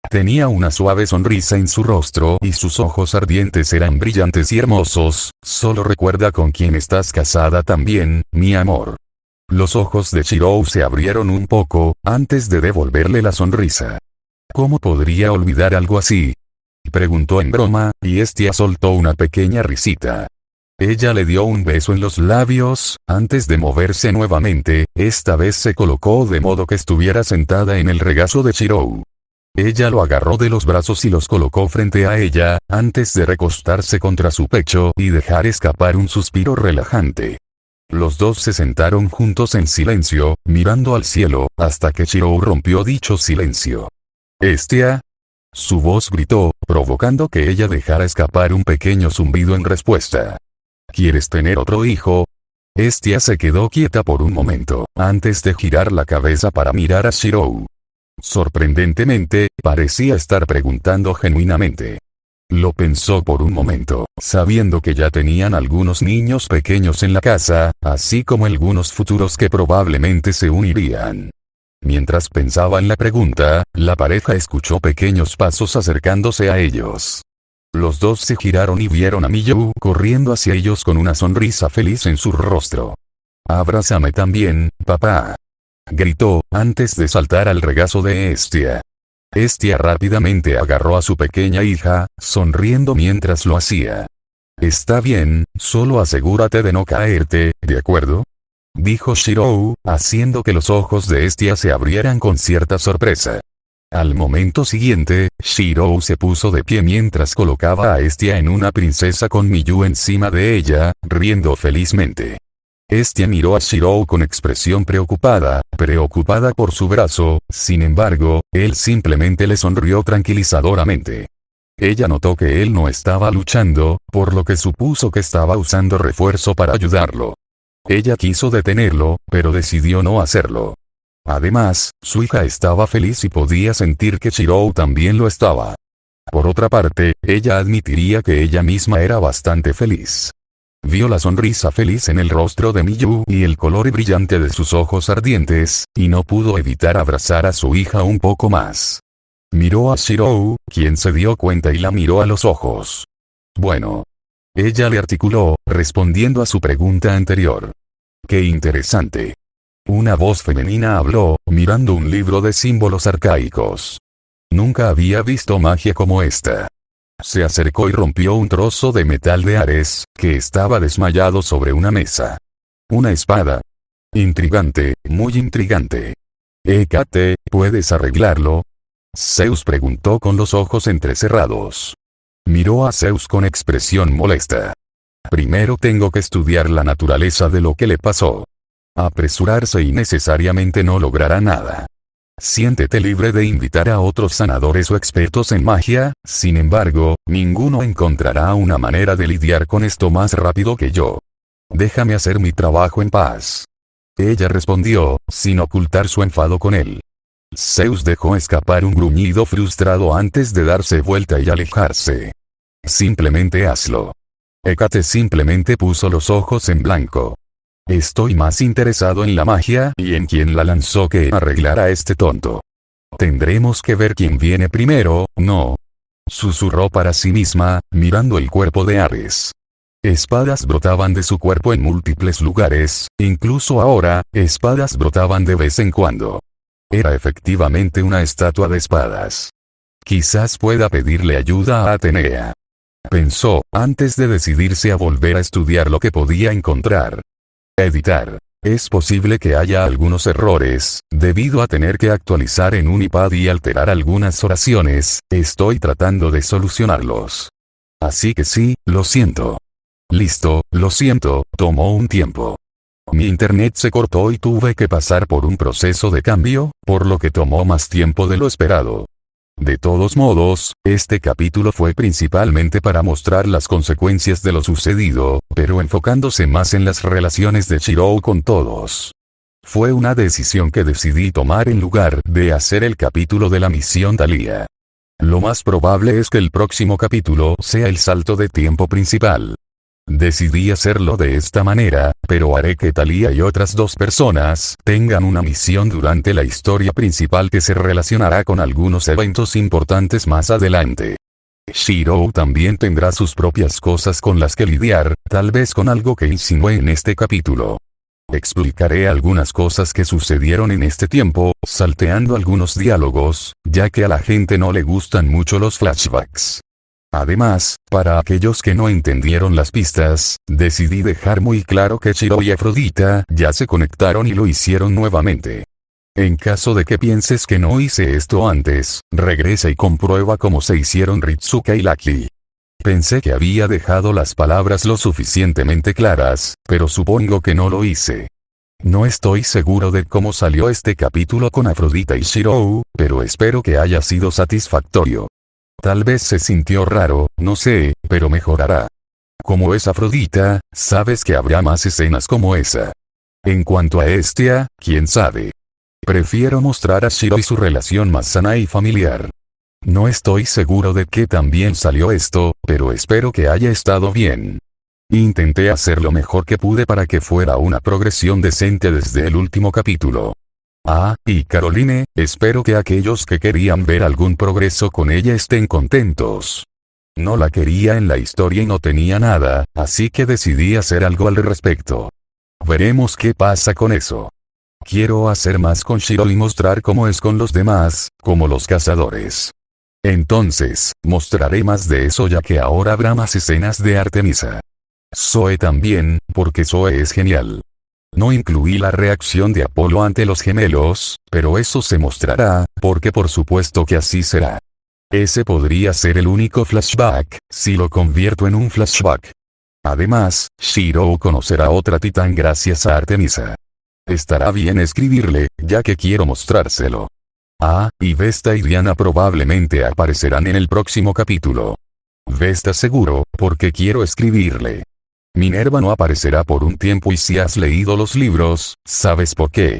Tenía una suave sonrisa en su rostro y sus ojos ardientes eran brillantes y hermosos. Solo recuerda con quién estás casada también, mi amor. Los ojos de Shirou se abrieron un poco, antes de devolverle la sonrisa. ¿Cómo podría olvidar algo así? Preguntó en broma, y Estia soltó una pequeña risita. Ella le dio un beso en los labios, antes de moverse nuevamente. Esta vez se colocó de modo que estuviera sentada en el regazo de Shirou. Ella lo agarró de los brazos y los colocó frente a ella, antes de recostarse contra su pecho y dejar escapar un suspiro relajante. Los dos se sentaron juntos en silencio, mirando al cielo, hasta que Shirou rompió dicho silencio. «¿Estia?» Su voz gritó, provocando que ella dejara escapar un pequeño zumbido en respuesta. ¿Quieres tener otro hijo? Estia se quedó quieta por un momento, antes de girar la cabeza para mirar a Shirou. Sorprendentemente, parecía estar preguntando genuinamente. Lo pensó por un momento, sabiendo que ya tenían algunos niños pequeños en la casa, así como algunos futuros que probablemente se unirían. Mientras pensaba en la pregunta, la pareja escuchó pequeños pasos acercándose a ellos. Los dos se giraron y vieron a Miyu corriendo hacia ellos con una sonrisa feliz en su rostro. «Abrázame también, papá», gritó, antes de saltar al regazo de Estia. Estia rápidamente agarró a su pequeña hija, sonriendo mientras lo hacía. «Está bien, solo asegúrate de no caerte, ¿de acuerdo?», dijo Shirou, haciendo que los ojos de Estia se abrieran con cierta sorpresa. Al momento siguiente, Shirou se puso de pie mientras colocaba a Estia en una princesa con Miyu encima de ella, riendo felizmente. Estia miró a Shirou con expresión preocupada por su brazo. Sin embargo, él simplemente le sonrió tranquilizadoramente. Ella notó que él no estaba luchando, por lo que supuso que estaba usando refuerzo para ayudarlo. Ella quiso detenerlo, pero decidió no hacerlo. Además, su hija estaba feliz y podía sentir que Shirou también lo estaba. Por otra parte, ella admitiría que ella misma era bastante feliz. Vio la sonrisa feliz en el rostro de Miyu y el color brillante de sus ojos ardientes, y no pudo evitar abrazar a su hija un poco más. Miró a Shirou, quien se dio cuenta y la miró a los ojos. «Bueno». Ella le articuló, respondiendo a su pregunta anterior. «Qué interesante». Una voz femenina habló, mirando un libro de símbolos arcaicos. Nunca había visto magia como esta. Se acercó y rompió un trozo de metal de Ares, que estaba desmayado sobre una mesa. Una espada. Intrigante, muy intrigante. «Hécate, ¿puedes arreglarlo?», Zeus preguntó con los ojos entrecerrados. Miró a Zeus con expresión molesta. «Primero tengo que estudiar la naturaleza de lo que le pasó. Apresurarse innecesariamente no logrará nada». Siéntete libre de invitar a otros sanadores o expertos en magia, sin embargo, ninguno encontrará una manera de lidiar con esto más rápido que yo. Déjame hacer mi trabajo en paz. Ella respondió, sin ocultar su enfado con él. Zeus dejó escapar un gruñido frustrado antes de darse vuelta y alejarse. Simplemente hazlo. Hécate simplemente puso los ojos en blanco. Estoy más interesado en la magia y en quien la lanzó que en arreglar a este tonto. Tendremos que ver quién viene primero, ¿no? Susurró para sí misma, mirando el cuerpo de Ares. Espadas brotaban de su cuerpo en múltiples lugares, incluso ahora, espadas brotaban de vez en cuando. Era efectivamente una estatua de espadas. Quizás pueda pedirle ayuda a Atenea. Pensó, antes de decidirse a volver a estudiar lo que podía encontrar. Editar. Es posible que haya algunos errores, debido a tener que actualizar en un iPad y alterar algunas oraciones, estoy tratando de solucionarlos. Así que sí, lo siento. Listo, lo siento, tomó un tiempo. Mi internet se cortó y tuve que pasar por un proceso de cambio, por lo que tomó más tiempo de lo esperado. De todos modos, este capítulo fue principalmente para mostrar las consecuencias de lo sucedido, pero enfocándose más en las relaciones de Shirou con todos. Fue una decisión que decidí tomar en lugar de hacer el capítulo de la misión Thalía. Lo más probable es que el próximo capítulo sea el salto de tiempo principal. Decidí hacerlo de esta manera, pero haré que Thalía y otras dos personas tengan una misión durante la historia principal que se relacionará con algunos eventos importantes más adelante. Shirou también tendrá sus propias cosas con las que lidiar, tal vez con algo que insinué en este capítulo. Explicaré algunas cosas que sucedieron en este tiempo, salteando algunos diálogos, ya que a la gente no le gustan mucho los flashbacks. Además, para aquellos que no entendieron las pistas, decidí dejar muy claro que Shirou y Afrodita ya se conectaron y lo hicieron nuevamente. En caso de que pienses que no hice esto antes, regresa y comprueba cómo se hicieron Ritsuka y Lucky. Pensé que había dejado las palabras lo suficientemente claras, pero supongo que no lo hice. No estoy seguro de cómo salió este capítulo con Afrodita y Shirou, pero espero que haya sido satisfactorio. Tal vez se sintió raro, no sé, pero mejorará. Como es Afrodita, sabes que habrá más escenas como esa. En cuanto a Hestia, quién sabe. Prefiero mostrar a Shirou y su relación más sana y familiar. No estoy seguro de que también salió esto, pero espero que haya estado bien. Intenté hacer lo mejor que pude para que fuera una progresión decente desde el último capítulo. Ah, y Caroline, espero que aquellos que querían ver algún progreso con ella estén contentos. No la quería en la historia y no tenía nada, así que decidí hacer algo al respecto. Veremos qué pasa con eso. Quiero hacer más con Shirou y mostrar cómo es con los demás, como los cazadores. Entonces, mostraré más de eso ya que ahora habrá más escenas de Artemisa. Zoe también, porque Zoe es genial. No incluí la reacción de Apolo ante los gemelos, pero eso se mostrará, porque por supuesto que así será. Ese podría ser el único flashback, si lo convierto en un flashback. Además, Shirou conocerá otra titán gracias a Artemisa. Estará bien escribirle, ya que quiero mostrárselo. Ah, y Vesta y Diana probablemente aparecerán en el próximo capítulo. Vesta seguro, porque quiero escribirle. Minerva no aparecerá por un tiempo y si has leído los libros, sabes por qué.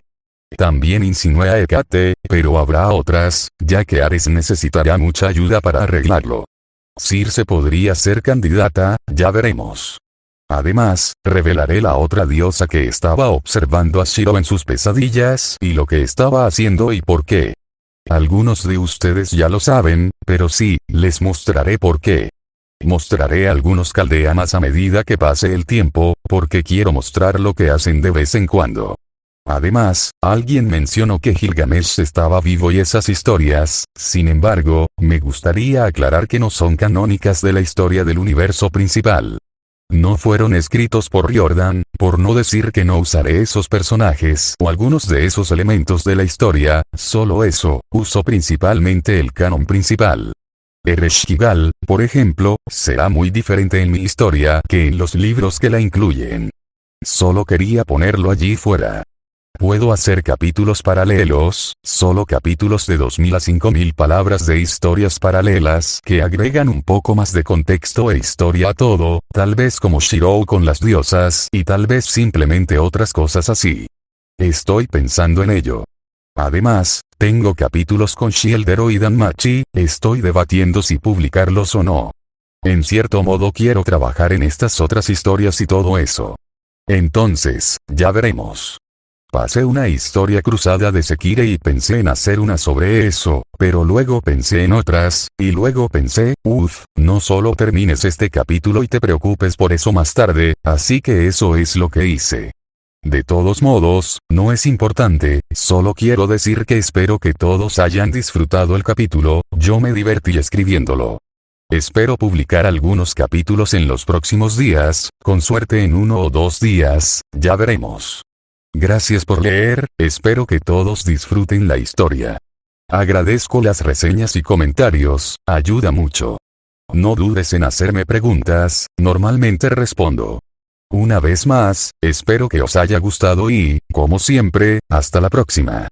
También insinué a Hécate, pero habrá otras, ya que Ares necesitará mucha ayuda para arreglarlo. Circe podría ser candidata, ya veremos. Además, revelaré la otra diosa que estaba observando a Shirou en sus pesadillas y lo que estaba haciendo y por qué. Algunos de ustedes ya lo saben, pero sí, les mostraré por qué. Mostraré algunos caldeamas a medida que pase el tiempo, porque quiero mostrar lo que hacen de vez en cuando. Además, alguien mencionó que Gilgamesh estaba vivo y esas historias, sin embargo, me gustaría aclarar que no son canónicas de la historia del universo principal. No fueron escritos por Riordan, por no decir que no usaré esos personajes o algunos de esos elementos de la historia, solo eso, uso principalmente el canon principal. Ereshkigal, por ejemplo, será muy diferente en mi historia que en los libros que la incluyen. Solo quería ponerlo allí fuera. Puedo hacer capítulos paralelos, solo capítulos de 2000 a 5000 palabras de historias paralelas que agregan un poco más de contexto e historia a todo, tal vez como Shirou con las diosas y tal vez simplemente otras cosas así. Estoy pensando en ello. Además, tengo capítulos con Shieldero y Danmachi, estoy debatiendo si publicarlos o no. En cierto modo quiero trabajar en estas otras historias y todo eso. Entonces, ya veremos. Pasé una historia cruzada de Sekire y pensé en hacer una sobre eso, pero luego pensé en otras, y luego pensé, no solo termines este capítulo y te preocupes por eso más tarde, así que eso es lo que hice. De todos modos, no es importante, solo quiero decir que espero que todos hayan disfrutado el capítulo, yo me divertí escribiéndolo. Espero publicar algunos capítulos en los próximos días, con suerte en 1 o 2 días, ya veremos. Gracias por leer, espero que todos disfruten la historia. Agradezco las reseñas y comentarios, ayuda mucho. No dudes en hacerme preguntas, normalmente respondo. Una vez más, espero que os haya gustado y, como siempre, hasta la próxima.